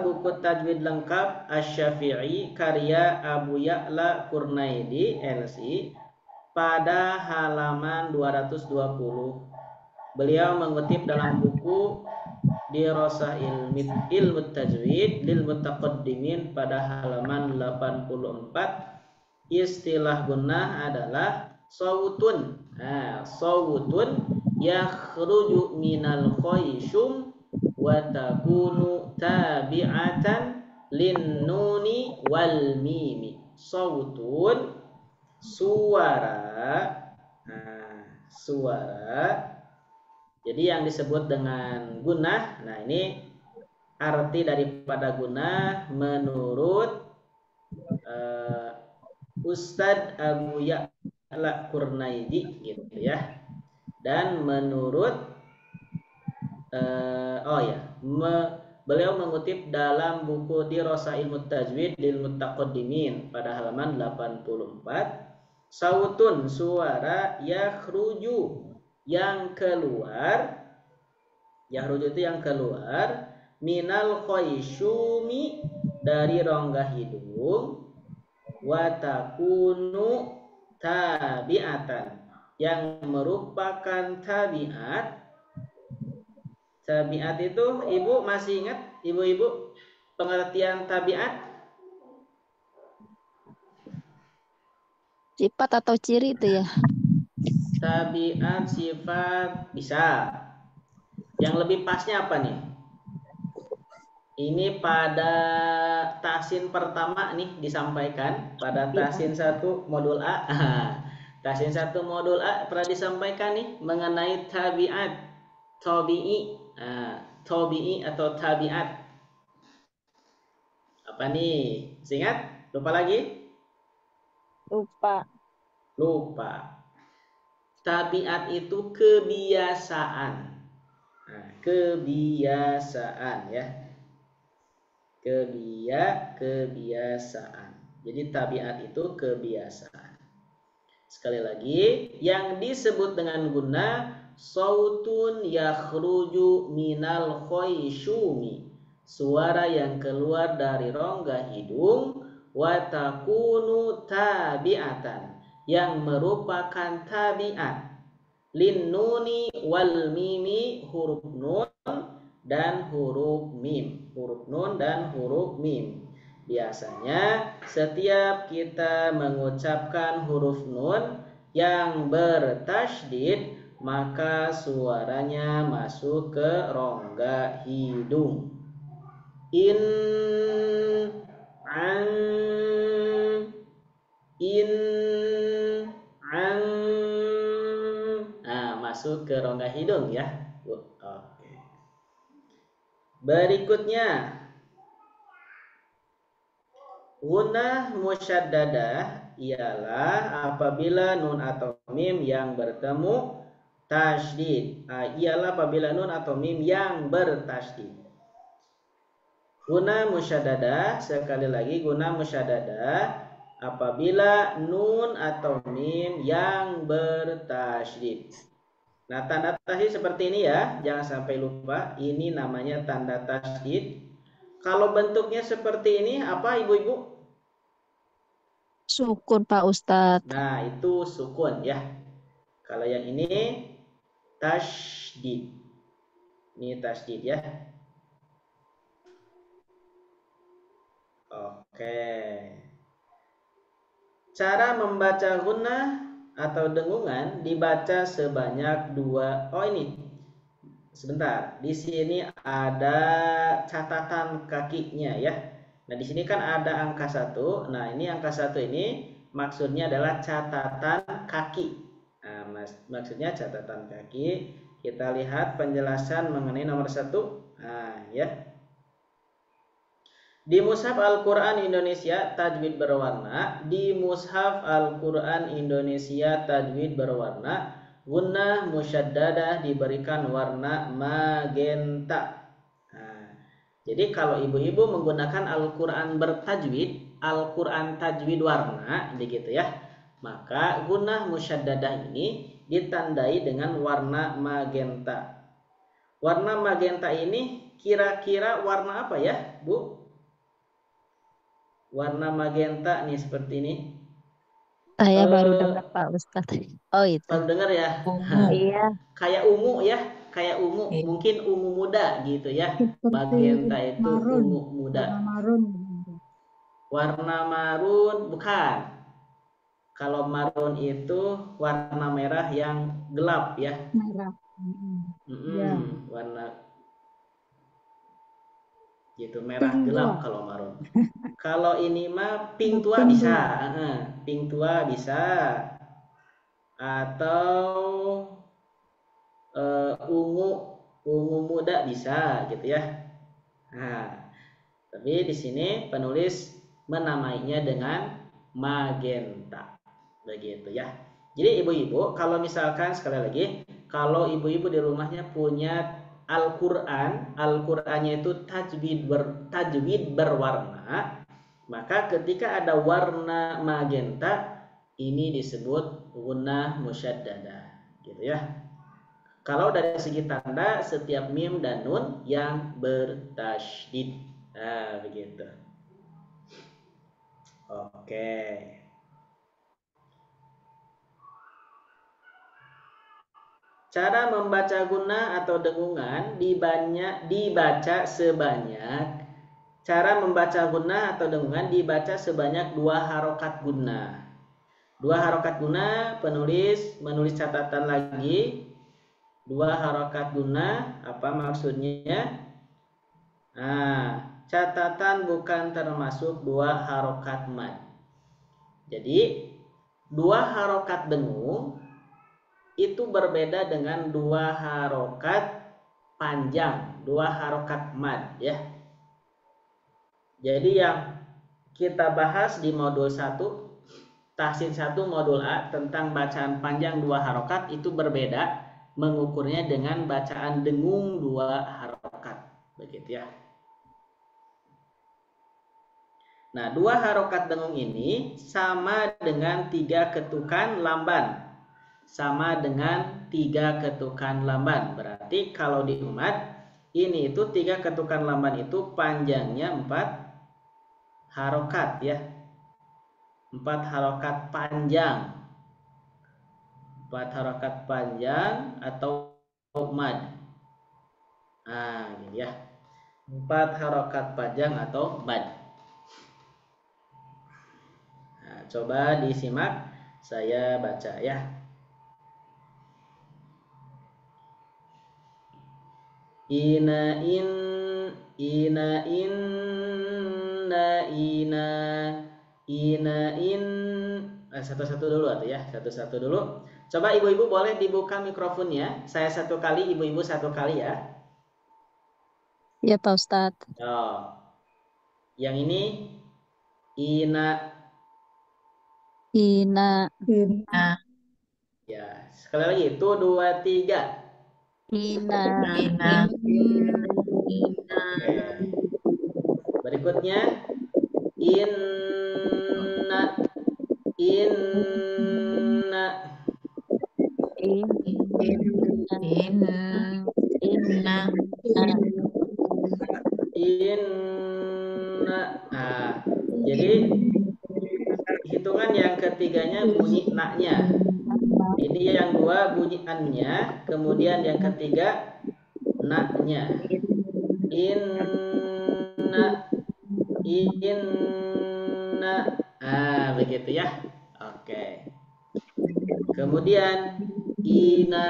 Speaker 2: buku tajwid lengkap Asy-Syafi'i karya Abu Ya'la Qurnaidi LC pada halaman 220. Beliau mengutip dalam buku Dirasah Ilmu Tajwid lil Mutaqaddimin pada halaman 84. Istilah gunnah adalah sawtun. Sawtun yakhruju minal khayshum wa takunu tabi'atan lin nuni wal mimi. Sawtun suara. Suara. Jadi yang disebut dengan gunnah, nah ini arti daripada gunnah menurut Ustadz Abu Ya'la Qurnaidi gitu ya. Dan menurut beliau mengutip dalam buku Dirasah Ilmu Tajwid lil Mutaqaddimin pada halaman 84, sautun suara yakhruju yang keluar, yakhruju itu yang keluar, minal khayshumi dari rongga hidung, watakunu tabi'atan yang merupakan tabiat. Tabiat itu ibu masih ingat ibu-ibu pengertian tabiat?
Speaker 3: Sifat atau ciri itu ya?
Speaker 2: Tabiat sifat bisa. Yang lebih pasnya apa nih? Ini pada tahsin pertama nih disampaikan pada tahsin 1 modul A. Tahsin 1 modul A pernah disampaikan nih mengenai tabiat, tabi'i, tabi'i atau tabiat. Apa nih? Ingat? Lupa lagi? Lupa. Tabiat itu kebiasaan. Kebiasaan ya. Kebiasaan. Jadi tabiat itu kebiasaan. Sekali lagi, yang disebut dengan gunnah sautun yakhruju minal khayshumi, suara yang keluar dari rongga hidung, wa takunu tabi'atan, yang merupakan tabiat, lin nuni wal mimi, huruf nun dan huruf mim. Huruf nun dan huruf mim. Biasanya setiap kita mengucapkan huruf nun yang bertasydid, maka suaranya masuk ke rongga hidung. In, an, in, an. Nah, masuk ke rongga hidung ya. Oke. Berikutnya, gunnah musyaddadah ialah apabila nun atau mim yang bertemu tasydid. Ialah apabila nun atau mim yang bertasydid. Gunnah musyaddadah, sekali lagi gunnah musyaddadah apabila nun atau mim yang bertasydid. Nah, tanda tasydid seperti ini ya, jangan sampai lupa. Ini namanya tanda tasydid. Kalau bentuknya seperti ini, apa ibu-ibu?
Speaker 3: Sukun Pak Ustadz.
Speaker 2: Nah, itu sukun ya. Kalau yang ini tasydid. Ini tasydid ya. Oke. Cara membaca gunnah atau dengungan dibaca sebanyak 2. Oh, ini. Sebentar, di sini ada catatan kakinya ya. Nah, di sini kan ada angka 1. Nah, ini angka 1 ini maksudnya adalah catatan kaki. Nah, maksudnya catatan kaki. Kita lihat penjelasan mengenai nomor 1. Nah, ya. Di Mushaf Al-Quran Indonesia tajwid berwarna. Di Mushaf Al-Quran Indonesia tajwid berwarna. Gunnah musyaddadah diberikan warna magenta. Nah, jadi kalau ibu-ibu menggunakan Al-Quran bertajwid, Al-Quran tajwid warna, begitu ya, maka gunnah musyaddadah ini ditandai dengan warna magenta. Warna magenta ini kira-kira warna apa ya, Bu? Warna magenta nih seperti ini.
Speaker 3: Saya baru dengar Pak Ustadz. Oh itu.
Speaker 2: Baru dengar ya?
Speaker 3: Iya.
Speaker 2: Kayak ungu ya, kayak ungu,
Speaker 4: Iya.
Speaker 2: mungkin ungu muda gitu ya.
Speaker 5: Seperti
Speaker 2: Magenta itu
Speaker 5: marun,
Speaker 2: ungu muda.
Speaker 5: warna marun.
Speaker 2: Warna marun bukan. Kalau marun itu warna merah yang gelap ya.
Speaker 5: Merah. Ya.
Speaker 2: Warna gitu, merah
Speaker 5: Pink
Speaker 2: gelap
Speaker 5: tua.
Speaker 2: kalau marun. Kalau ini mah pink tua
Speaker 5: Pink
Speaker 2: bisa.
Speaker 5: tua.
Speaker 2: Pink tua bisa. Atau ungu muda bisa gitu ya. Nah, tapi di sini penulis menamainya dengan magenta, begitu ya. Jadi ibu-ibu, kalau misalkan sekali lagi, kalau ibu-ibu di rumahnya punya Al-Quran, Al-Qurannya itu tajwid berwarna, maka ketika ada warna magenta, ini disebut gunnah musyaddadah, gitu ya. Kalau dari segi tanda, setiap mim dan nun yang bertasydid. Nah, begitu. Oke. Cara membaca gunnah atau dengungan dibaca sebanyak. Cara membaca gunnah atau dengungan dibaca sebanyak 2 harokat gunnah. 2 harokat gunnah, penulis menulis catatan lagi. 2 harokat gunnah, apa maksudnya? Nah, catatan bukan termasuk 2 harokat mad. Jadi 2 harokat dengung itu berbeda dengan 2 harokat panjang, 2 harokat mad ya. Jadi yang kita bahas di modul 1, tahsin 1 modul A tentang bacaan panjang 2 harokat itu berbeda mengukurnya dengan bacaan dengung 2 harokat, begitu ya. Nah, 2 harokat dengung ini sama dengan 3 ketukan lamban. Sama dengan 3 ketukan lamban. Berarti kalau di umat ini itu 3 ketukan lamban itu panjangnya 4 harokat ya. 4 harokat panjang. 4 harokat panjang atau mad. Nah, ini ya. 4 harokat panjang atau mad. Nah, coba disimak, saya baca ya. Ina in, ina inna ina, ina in. Satu-satu dulu atau ya, satu-satu dulu. Coba ibu-ibu boleh dibuka mikrofonnya. Saya 1 kali, ibu-ibu 1 kali ya.
Speaker 3: Ya Pak Ustadz.
Speaker 2: Oh. Yang ini ina.
Speaker 3: Ina.
Speaker 7: Nah,
Speaker 2: Ya, sekali lagi. 1, 2, 3.
Speaker 3: Ina.
Speaker 7: ina,
Speaker 2: Oke. Berikutnya inna, inna,
Speaker 3: Ina.
Speaker 7: inna,
Speaker 2: inna. Nah, jadi hitungan yang ketiganya bunyi naknya. Ini yang 2 bunyi annya, kemudian yang ketiga naknya. Inna, inna. Ah, begitu ya. Oke. Kemudian ina,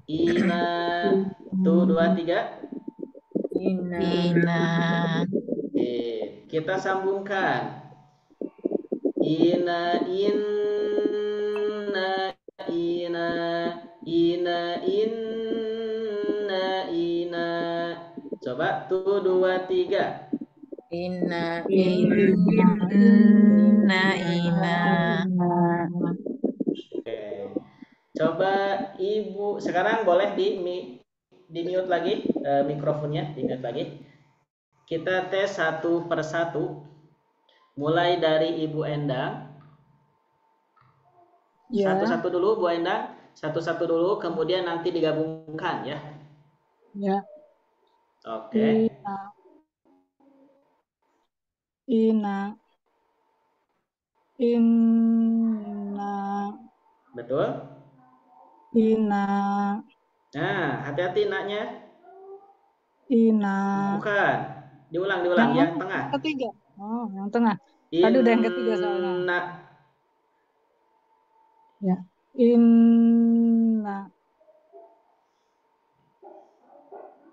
Speaker 2: ina. 1, 2, 3.
Speaker 7: ina,
Speaker 2: Oke, kita sambungkan. Ina, inna, ina, ina, inna, ina. Coba 1, 2, 3.
Speaker 7: ina, ina.
Speaker 2: Oke. Coba ibu sekarang boleh di mute lagi mikrofonnya, di mute lagi. Kita tes 1 per 1. Mulai dari Ibu Endang.
Speaker 5: Ya,
Speaker 2: Satu-satu dulu Bu Endang. Satu-satu dulu, kemudian nanti digabungkan ya.
Speaker 5: ya.
Speaker 2: Oke.
Speaker 5: Ina, inna,
Speaker 2: Betul?
Speaker 5: ina,
Speaker 2: Nah, hati-hati naknya.
Speaker 5: ina.
Speaker 2: Bukan. Diulang,
Speaker 5: Yang
Speaker 2: yang
Speaker 5: mana?
Speaker 2: tengah.
Speaker 5: Yang ketiga. Oh, yang tengah. Tadi udah yang ketiga soalnya.
Speaker 2: Inna.
Speaker 5: Ya. Inna.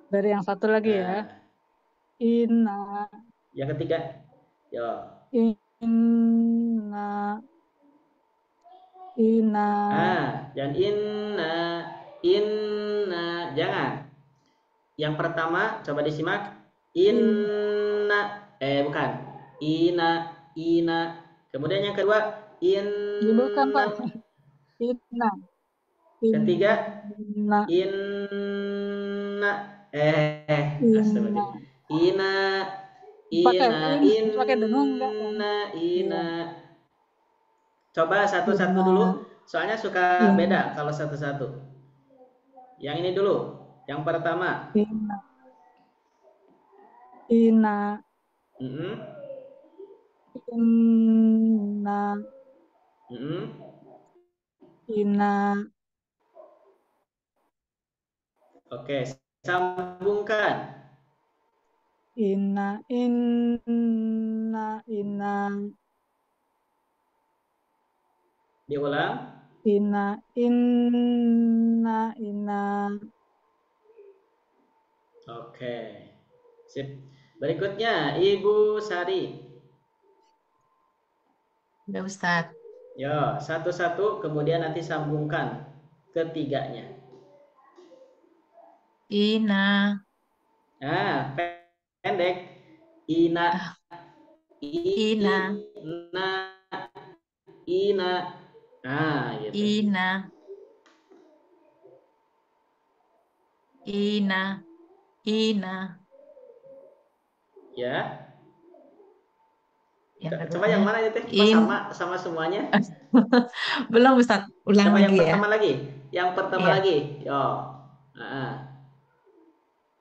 Speaker 5: Dari yang satu lagi ya.
Speaker 2: Nah,
Speaker 5: Inna,
Speaker 2: yang ketiga. Yo.
Speaker 5: inna, inna.
Speaker 2: Yang inna. Jangan. Yang pertama coba disimak. Inna. Bukan. Ina. Kemudian yang kedua
Speaker 5: Bukan Pak.
Speaker 2: inna.
Speaker 5: Inna,
Speaker 2: Ketiga
Speaker 5: inna,
Speaker 2: inna.
Speaker 5: inna.
Speaker 2: Astagfirullah. Ina.
Speaker 5: Pakai
Speaker 2: Ina.
Speaker 5: pakai dengung enggak kan? Iya.
Speaker 2: Coba satu-satu
Speaker 5: Inna,
Speaker 2: dulu. Soalnya suka
Speaker 5: inna,
Speaker 2: beda kalau satu-satu. Yang ini dulu. Yang pertama.
Speaker 5: inna, inna,
Speaker 2: Mm-mm.
Speaker 5: inna,
Speaker 2: Mm-mm.
Speaker 5: inna,
Speaker 2: Oke, sambungkan.
Speaker 5: inna, inna,
Speaker 2: Diulang.
Speaker 5: inna.
Speaker 2: Oke. Sip. Berikutnya Ibu Sari.
Speaker 4: Udah Ustadz.
Speaker 2: Yo, satu-satu kemudian nanti sambungkan ketiganya.
Speaker 4: Ina.
Speaker 2: Pendek. Ina.
Speaker 4: Ah, Ina.
Speaker 2: Ina. Ina. Gitu.
Speaker 4: Ina. Ina. Ina.
Speaker 2: Ya.
Speaker 4: Yang
Speaker 2: Coba yang
Speaker 4: keduanya
Speaker 2: mana itu? Apa
Speaker 4: in.
Speaker 2: sama semuanya?
Speaker 4: Belum Ustaz, ulang
Speaker 2: Coba yang
Speaker 4: lagi ya.
Speaker 2: pertama lagi. Yang pertama
Speaker 4: Iya.
Speaker 2: lagi. Yo. Ah.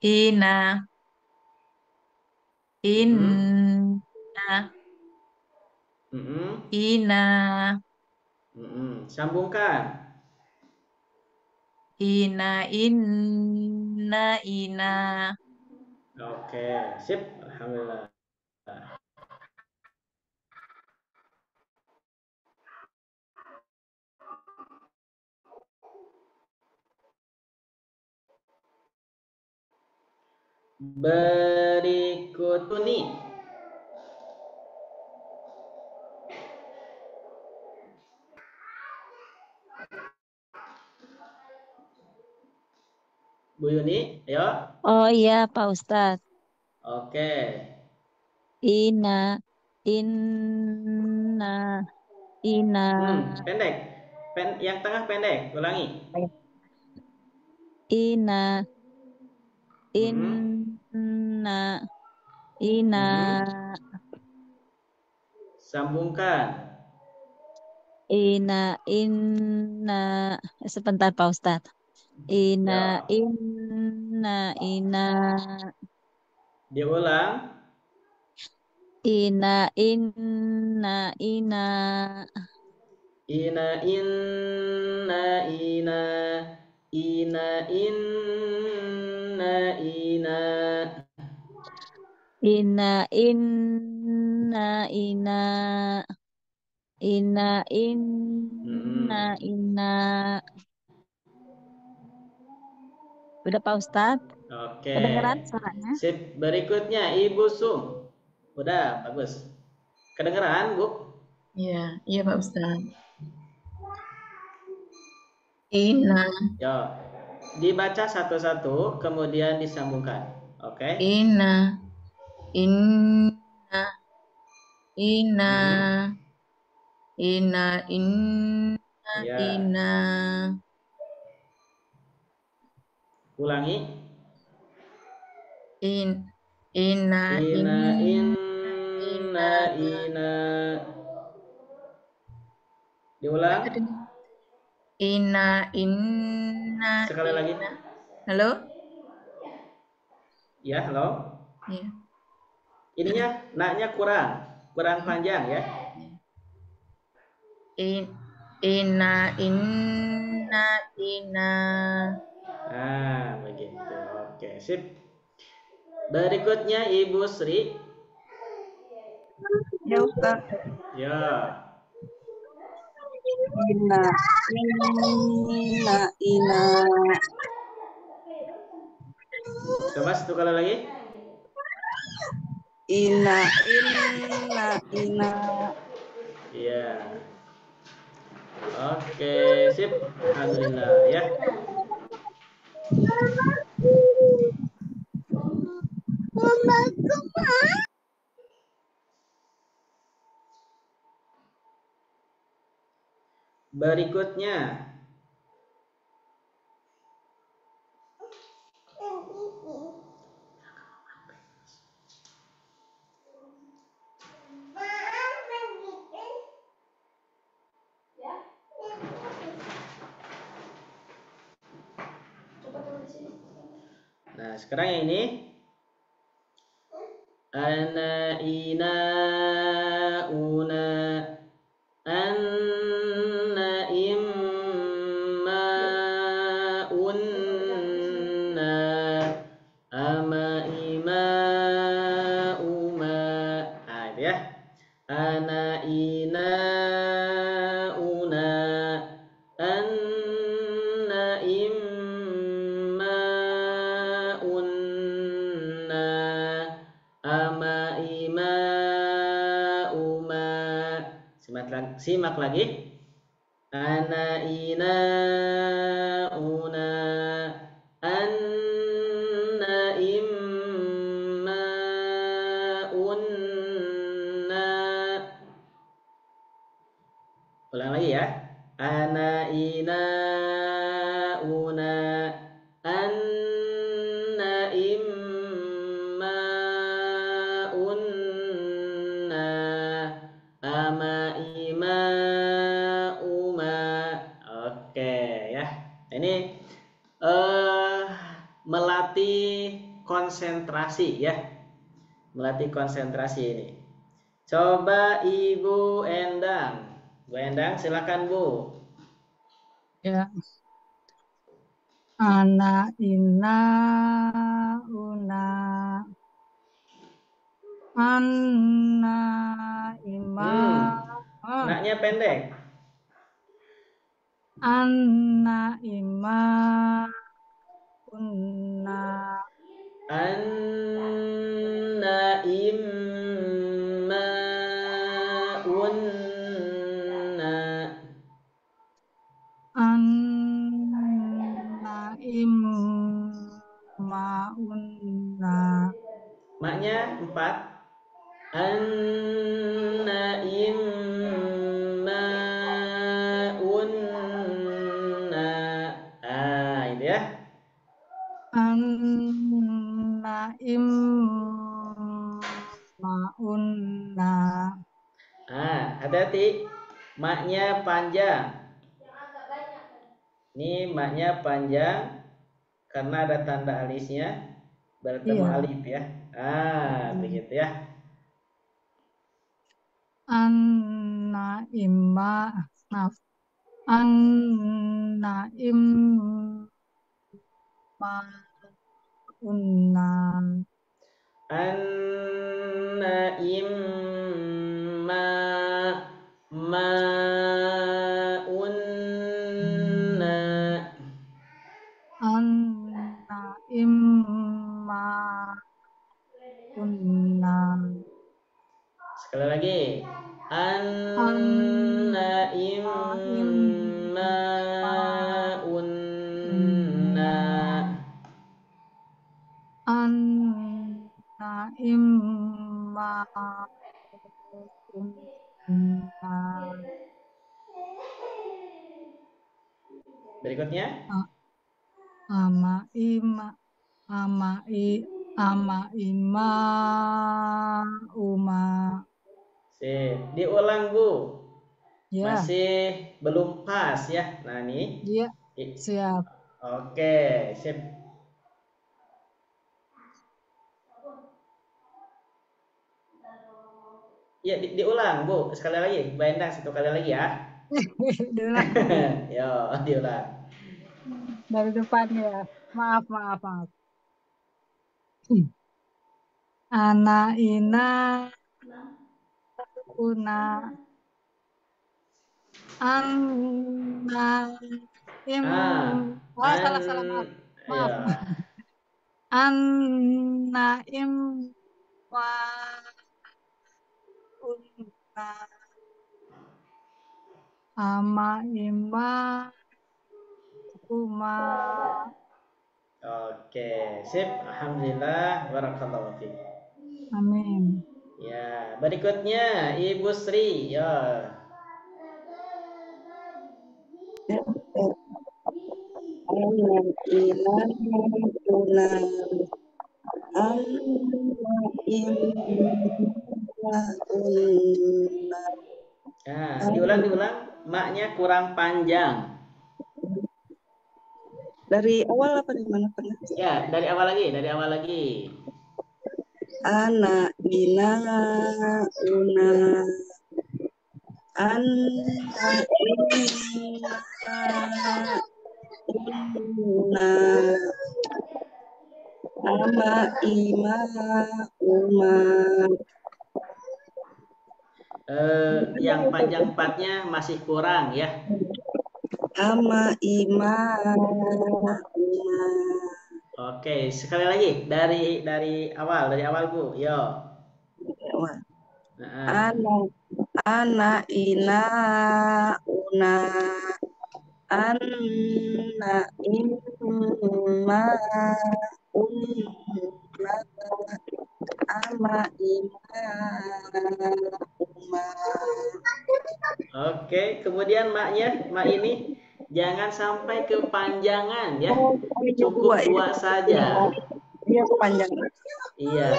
Speaker 4: Ina,
Speaker 2: Mm-mm.
Speaker 4: inna,
Speaker 2: Mm-mm.
Speaker 4: ina,
Speaker 2: Mm-mm. Sambungkan.
Speaker 4: ina, ina.
Speaker 2: Oke, sip. Alhamdulillah. Berikut ini. Bu Yuni, ayo.
Speaker 3: Oh iya, Pak Ustadz.
Speaker 2: Oke.
Speaker 3: Ina, inna, ina,
Speaker 2: Pendek. Yang tengah pendek. Ulangi.
Speaker 3: ina,
Speaker 2: Mm-mm.
Speaker 3: inna, ina,
Speaker 2: Mm-mm. Sambungkan.
Speaker 3: inna. Sebentar, Pak Ustadz. Ina,
Speaker 2: Ya.
Speaker 3: ina,
Speaker 2: Diulang.
Speaker 3: ina.
Speaker 2: Ina inna ina ina inna ina.
Speaker 3: Ina, ina.
Speaker 2: Mm-mm.
Speaker 3: Ina. Udah Pak Ustadz?
Speaker 2: Oke.
Speaker 3: Kedengeran suaranya?
Speaker 2: Sip. Berikutnya Ibu Sum. Udah, bagus. Kedengeran, Bu?
Speaker 7: Iya, iya Pak Ustaz. Ina,
Speaker 2: Yo. Dibaca satu-satu, kemudian disambungkan. Oke?
Speaker 7: ina, inna, ina,
Speaker 2: Mm-mm.
Speaker 7: inna,
Speaker 2: Ya.
Speaker 7: ina,
Speaker 2: Ulangi.
Speaker 7: in, ina,
Speaker 2: Ina
Speaker 7: ina.
Speaker 2: inna ina.
Speaker 7: Nggak
Speaker 2: Diulang.
Speaker 7: kedengeran. Inna,
Speaker 2: Sekali lagi.
Speaker 7: ina. Halo?
Speaker 2: Ya, halo.
Speaker 7: Iya.
Speaker 2: Ininya naknya kurang panjang ya.
Speaker 7: In, ina.
Speaker 2: Nah, begitu. Oke, sip. Berikutnya Ibu Sri.
Speaker 6: Ya Ustaz.
Speaker 2: Ya.
Speaker 6: Ina, ina.
Speaker 2: Coba satu kali lagi.
Speaker 6: Ina, ina.
Speaker 2: Iya. Oke, sip. Alhamdulillah ya. Berikutnya nah, sekarang yang ini ana ina una anna imma unna ama ima uma. Nah, itu ya. Ana ina una anna imma unna ama ima uma. Simak lagi. Ana ina una anna imma unna. Ulang lagi ya. Ana ina una anna imma unna Ini melatih konsentrasi ya. Melatih konsentrasi ini. Coba Ibu Endang. Bu Endang silakan Bu.
Speaker 5: Ya. Ana ina una anna ima
Speaker 2: Naknya pendek.
Speaker 5: anna ima unna
Speaker 2: Anna imma unna.
Speaker 5: anna imma unna
Speaker 2: Maknya 4. Anna imma unna. Itu ya.
Speaker 5: anna imma unna
Speaker 2: Hati-hati. Maknya panjang. Ini maknya panjang karena ada tanda alisnya bertemu
Speaker 5: iya
Speaker 2: alif ya. Begitu ya.
Speaker 5: anna imma maaf anna imma unna
Speaker 2: Anna imma unna.
Speaker 5: anna imma unna
Speaker 2: Sekali lagi.
Speaker 5: anna
Speaker 2: Anna imma
Speaker 5: imma
Speaker 2: unna.
Speaker 5: unna anna imma unna
Speaker 2: Berikutnya.
Speaker 5: ama ima ima uma
Speaker 2: Sip. Diulang Bu.
Speaker 5: ya
Speaker 2: Masih belum pas ya. Nah nih.
Speaker 5: ya siap
Speaker 2: Oke, sip. Ya, diulang Bu. Sekali lagi. Mbak Endang 1 kali lagi ya.
Speaker 5: diulang
Speaker 2: Yo, diulang.
Speaker 5: dari depan ya maaf ana ina una anna im
Speaker 2: An
Speaker 5: salah maaf
Speaker 2: ya.
Speaker 5: anna im wa unna ama ima uma
Speaker 2: Oke, sip. Alhamdulillah. Barakallahu fiik.
Speaker 5: amin
Speaker 2: Ya, berikutnya Ibu Sri. Ya.
Speaker 6: Anna ina una anna imma unna
Speaker 2: Diulang. Maknya kurang panjang.
Speaker 6: dari awal apa dari mana pernah?
Speaker 2: Ya, dari awal lagi.
Speaker 6: Ana ina una anna imma unna ama ima uma
Speaker 2: Yang panjang 4-nya masih kurang ya.
Speaker 6: ama ima uma
Speaker 2: Oke, sekali lagi dari awal Bu. Yo. Nah,
Speaker 6: ana ina una anna imma unna ama ima uma
Speaker 2: Oke, kemudian mak ini jangan sampai kepanjangan ya. Cukup
Speaker 6: dua
Speaker 2: 2 saja.
Speaker 6: dia panjang.
Speaker 2: Iya.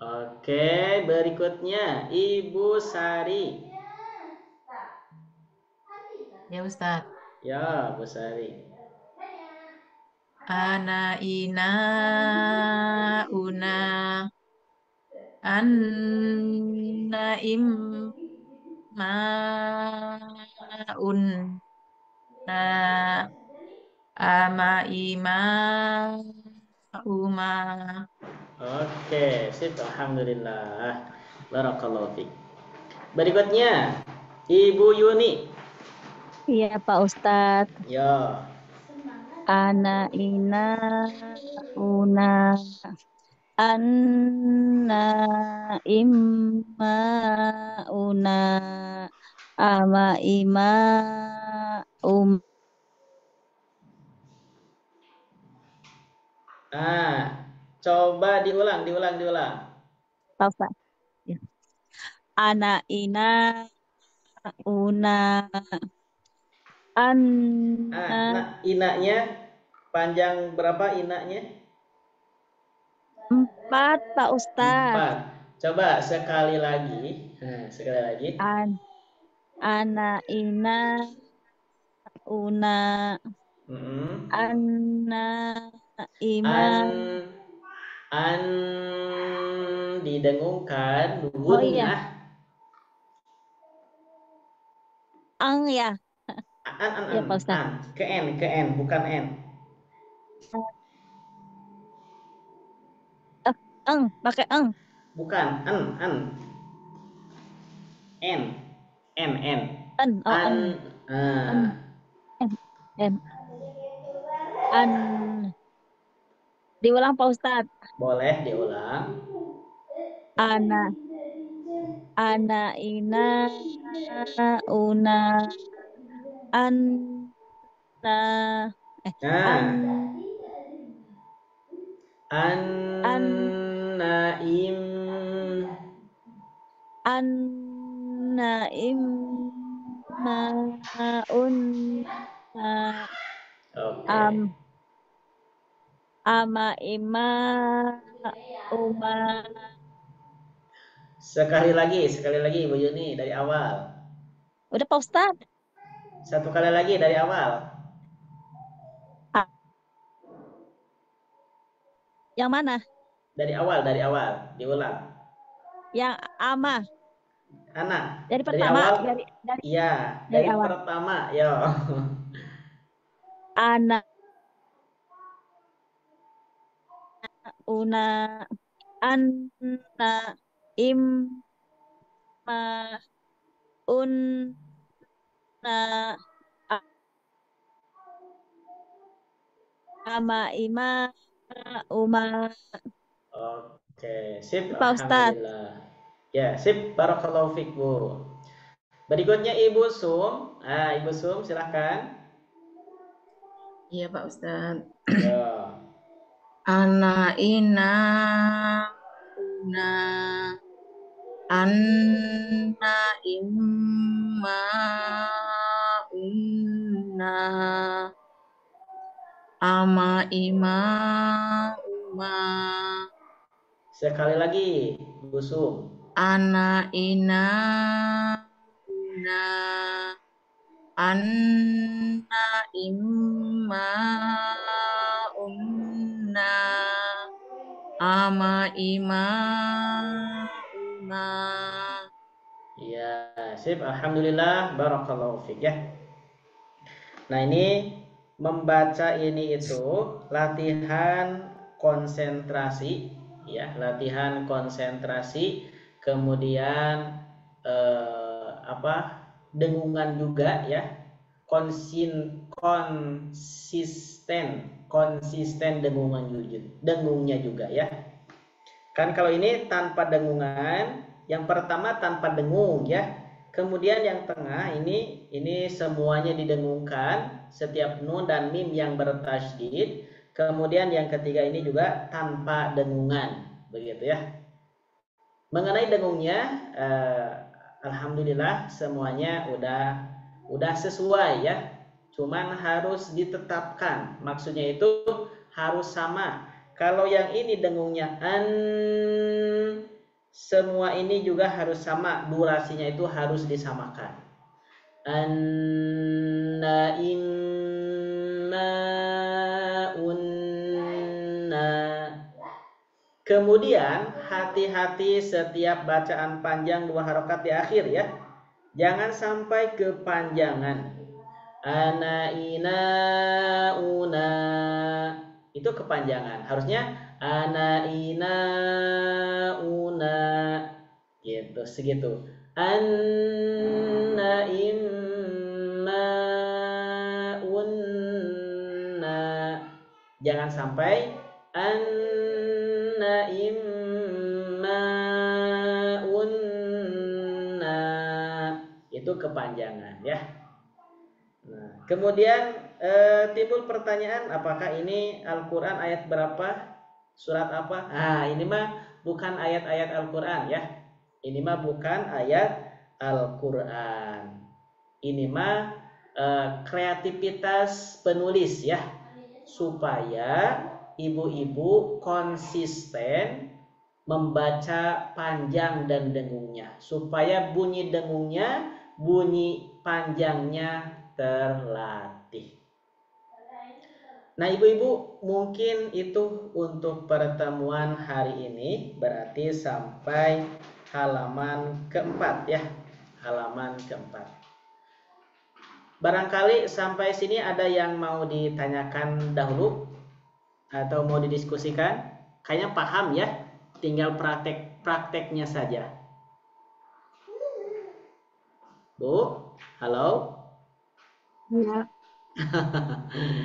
Speaker 2: Oke, berikutnya Ibu Sari.
Speaker 4: Ya Ustaz.
Speaker 2: Ya, Bu Sari.
Speaker 4: Ana ina una anna immaun na ama ima uma.
Speaker 2: Oke, sip. Alhamdulillah. Barakallahu fiik. Berikutnya Ibu Yuni.
Speaker 3: Iya Pak Ustadz.
Speaker 2: Ya.
Speaker 3: Ana ina una anna imma una ama ima
Speaker 2: Coba diulang.
Speaker 3: Pak Ustadz. Ya. Ana ina una anna
Speaker 2: Nah, inaknya panjang berapa inaknya?
Speaker 3: 4 Pak Ustadz.
Speaker 2: 4. Coba sekali lagi. Sekali lagi.
Speaker 3: Ana ina una anna ima.
Speaker 2: An didengungkan
Speaker 3: Oh iya,
Speaker 2: gunnah.
Speaker 3: ang ya. Ya Pak Ustadz.
Speaker 2: An ke n bukan n.
Speaker 3: Pakai eng.
Speaker 2: Bukan an. N.
Speaker 3: Oh,
Speaker 2: An.
Speaker 3: N. An. Diulang Pak Ustadz.
Speaker 2: Boleh diulang.
Speaker 3: Ana ina una anna
Speaker 2: An-naim.
Speaker 3: An-naim ma'unna
Speaker 2: Oke.
Speaker 3: ama ima uma.
Speaker 2: Sekali lagi Ibu Yuni dari awal.
Speaker 3: Udah Pak Ustadz.
Speaker 2: Satu kali lagi dari awal.
Speaker 3: Yang mana?
Speaker 2: Dari awal, diulang.
Speaker 3: Yang ama.
Speaker 2: Anak.
Speaker 3: Dari pertama,
Speaker 2: awal.
Speaker 3: dari
Speaker 2: Iya, dari
Speaker 3: awal.
Speaker 2: pertama, yo.
Speaker 3: Anak una anna imma unna ama ima uma.
Speaker 2: Oke, sip.
Speaker 3: Pak Ustadz.
Speaker 2: Alhamdulillah. Ya, sip. Barakallahu fiik, Bu. Berikutnya Ibu Sum. Ibu Sum silahkan.
Speaker 7: Iya Pak Ustadz.
Speaker 2: Ya.
Speaker 7: Ana ina una anna imma unna ama ima uma.
Speaker 2: Sekali lagi, Bu Sum.
Speaker 7: Ana ina una anna imma unna ama ima uma.
Speaker 2: Ya, sip. Alhamdulillah. Barakallahu fiik ya. Nah, ini membaca ini itu latihan konsentrasi ya, latihan konsentrasi, kemudian dengungan juga ya, konsisten dengungnya juga ya. Kan kalau ini tanpa dengungan, yang pertama tanpa dengung ya. Kemudian yang tengah ini semuanya didengungkan, setiap nun dan mim yang bertasydid. Kemudian yang ketiga ini juga tanpa dengungan, begitu ya. Mengenai dengungnya, alhamdulillah semuanya udah sesuai ya. Cuman harus ditetapkan, maksudnya itu harus sama. Kalau yang ini dengungnya an, semua ini juga harus sama, durasinya itu harus disamakan. Anna inna unna. Kemudian hati-hati setiap bacaan panjang 2 harokat di akhir ya. Jangan sampai kepanjangan. Ana ina una. Itu kepanjangan. Harusnya ana ina una. Gitu, segitu. Anna imma unna. Jangan sampai anna imma unna. Itu kepanjangan ya. Nah, kemudian timbul pertanyaan, apakah ini Al-Quran ayat berapa? Surat apa? Nah, ini mah bukan ayat-ayat Al-Quran ya. Ini mah bukan ayat Al-Quran. Ini mah kreativitas penulis ya. Supaya ibu-ibu konsisten membaca panjang dan dengungnya. Supaya bunyi dengungnya, bunyi panjangnya terlatih. Nah, ibu-ibu, mungkin itu untuk pertemuan hari ini, berarti sampai halaman keempat ya. Halaman keempat. Barangkali sampai sini ada yang mau ditanyakan dahulu atau mau didiskusikan? Kayaknya paham ya, tinggal prakteknya saja. Bu, halo?
Speaker 5: Ya,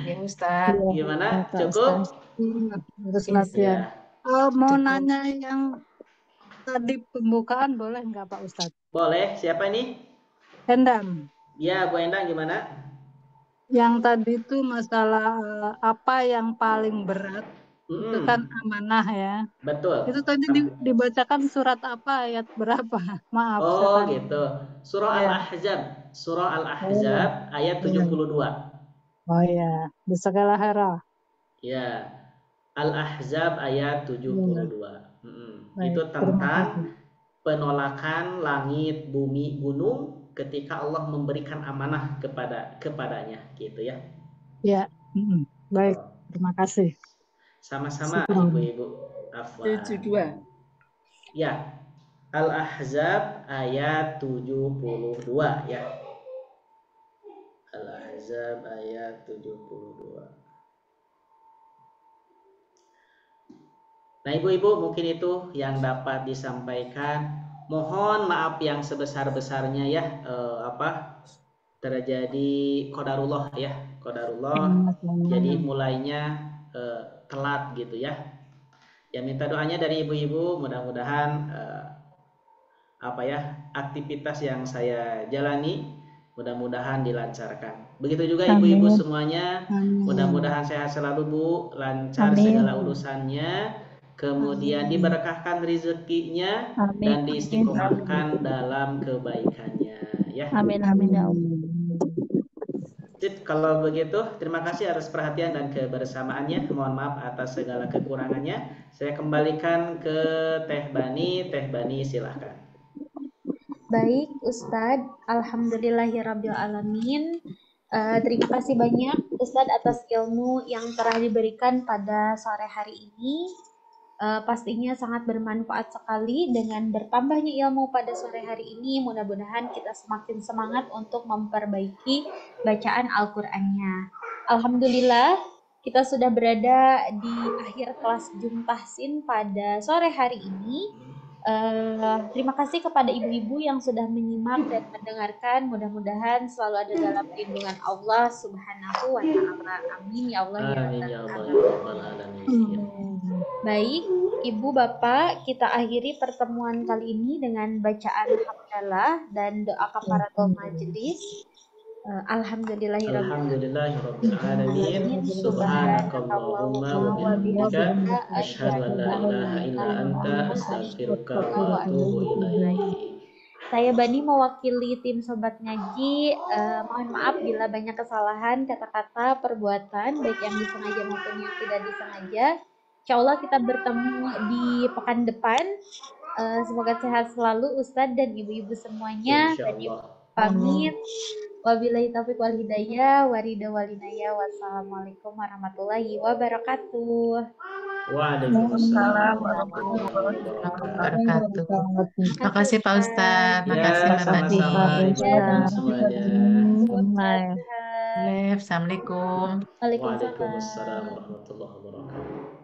Speaker 4: Ya Ustadz.
Speaker 5: iya,
Speaker 2: Gimana?
Speaker 5: Pak
Speaker 2: Cukup?
Speaker 5: Ustaz. Iya, harus
Speaker 4: Yes,
Speaker 5: latihan.
Speaker 2: Ya,
Speaker 5: Mau
Speaker 4: cukup.
Speaker 5: nanya yang tadi pembukaan boleh nggak Pak Ustadz?
Speaker 2: boleh. Siapa ini?
Speaker 5: Endang.
Speaker 2: Ya, Bu Endang gimana?
Speaker 5: Yang tadi itu masalah apa yang paling berat itu kan amanah ya.
Speaker 2: Betul.
Speaker 5: Itu tadi dibacakan surat apa ayat berapa? Maaf, saya
Speaker 2: Oh
Speaker 5: tanya.
Speaker 2: gitu. Surah
Speaker 5: Ya.
Speaker 2: Al-Ahzab. Surah
Speaker 5: Oh,
Speaker 2: Al-Ahzab ayat
Speaker 5: iya.
Speaker 2: 72.
Speaker 5: Oh ya, di segala hera.
Speaker 2: Ya. Al-Ahzab ayat 72. Itu
Speaker 5: Baik, terima
Speaker 2: tentang
Speaker 5: kasih.
Speaker 2: penolakan langit, bumi, gunung ketika Allah memberikan amanah kepadanya gitu ya.
Speaker 5: Ya, baik,
Speaker 2: Oh,
Speaker 5: terima kasih.
Speaker 2: sama-sama
Speaker 5: Syukron.
Speaker 2: ibu-ibu. Afwan.
Speaker 7: 72.
Speaker 2: Ya. Al-Ahzab ayat 72 ya. Al-Ahzab ayat 72. Nah, ibu-ibu, mungkin itu yang dapat disampaikan. Mohon maaf yang sebesar-besarnya ya, terjadi qadarullah ya, qadarullah. Jadi mulainya telat gitu ya. Ya, minta doanya dari ibu-ibu, mudah-mudahan aktivitas yang saya jalani mudah-mudahan dilancarkan. Begitu juga ibu-ibu
Speaker 3: Amin.
Speaker 2: semuanya,
Speaker 5: Amin.
Speaker 2: mudah-mudahan sehat selalu Bu, lancar
Speaker 3: Amin.
Speaker 2: segala urusannya, kemudian diberkahkan rezekinya
Speaker 3: Amin.
Speaker 2: dan diistiqomahkan dalam kebaikannya ya.
Speaker 3: Amin. Amin ya Allah.
Speaker 2: Sip, kalau begitu terima kasih atas perhatian dan kebersamaannya. Mohon maaf atas segala kekurangannya. Saya kembalikan ke Teh Bani. Teh Bani silahkan.
Speaker 1: Baik, Ustadz. Alhamdulillahirabbil alamin. Terima kasih banyak Ustadz atas ilmu yang telah diberikan pada sore hari ini. Pastinya sangat bermanfaat sekali. Dengan bertambahnya ilmu pada sore hari ini, mudah-mudahan kita semakin semangat untuk memperbaiki bacaan Al-Qur'annya. Alhamdulillah, kita sudah berada di akhir kelas Jumtahsin pada sore hari ini. Terima kasih kepada ibu-ibu yang sudah menyimak dan mendengarkan. Mudah-mudahan selalu ada dalam lindungan Allah Subhanahu wa Ta'ala. Amin ya Allah ya
Speaker 2: Amin
Speaker 1: Rabbal
Speaker 2: ya Allah ya
Speaker 1: alamin.
Speaker 2: Rabbal alamin.
Speaker 1: Baik, Ibu Bapak, kita akhiri pertemuan kali ini dengan bacaan hamdalah dan doa kafaratul majelis. Alhamdulillahirabbil
Speaker 2: Alhamdulillahirrabbilalamin. Subhanakallahumma wa bihamdika asyhadu an la ilaha illa anta astaghfiruka wa atubu ilaik.
Speaker 1: Saya Bani mewakili tim Sobat Ngaji. Mohon maaf bila banyak kesalahan kata-kata, perbuatan, baik yang disengaja maupun yang tidak disengaja. Insya Allah kita bertemu di pekan depan. Semoga sehat selalu Ustadz dan ibu-ibu semuanya.
Speaker 2: Insya
Speaker 1: Tadi
Speaker 2: Allah.
Speaker 1: pamit. Wabillahi taufiq wal hidayah. Warida walinaya. Wassalamualaikum warahmatullahi wabarakatuh.
Speaker 2: Waalaikumsalam
Speaker 6: Assalamualaikum
Speaker 2: warahmatullahi
Speaker 6: warahmatullahi
Speaker 2: wabarakatuh.
Speaker 4: Wabarakatuh.
Speaker 1: Makasih
Speaker 4: Makasih Pak Ustadz,
Speaker 1: Ustadz.
Speaker 4: makasih
Speaker 2: Ya,
Speaker 4: Mbak Bani.
Speaker 2: sama-sama
Speaker 3: Pak
Speaker 2: ibu
Speaker 1: Ya,
Speaker 2: bapak
Speaker 3: Ustadz.
Speaker 1: sama-sama
Speaker 2: semuanya.
Speaker 1: Ustadz.
Speaker 3: Bye.
Speaker 1: Sehat.
Speaker 4: Assalamualaikum.
Speaker 1: Waalaikumsalam.
Speaker 2: Waalaikumsalam warahmatullahi wabarakatuh.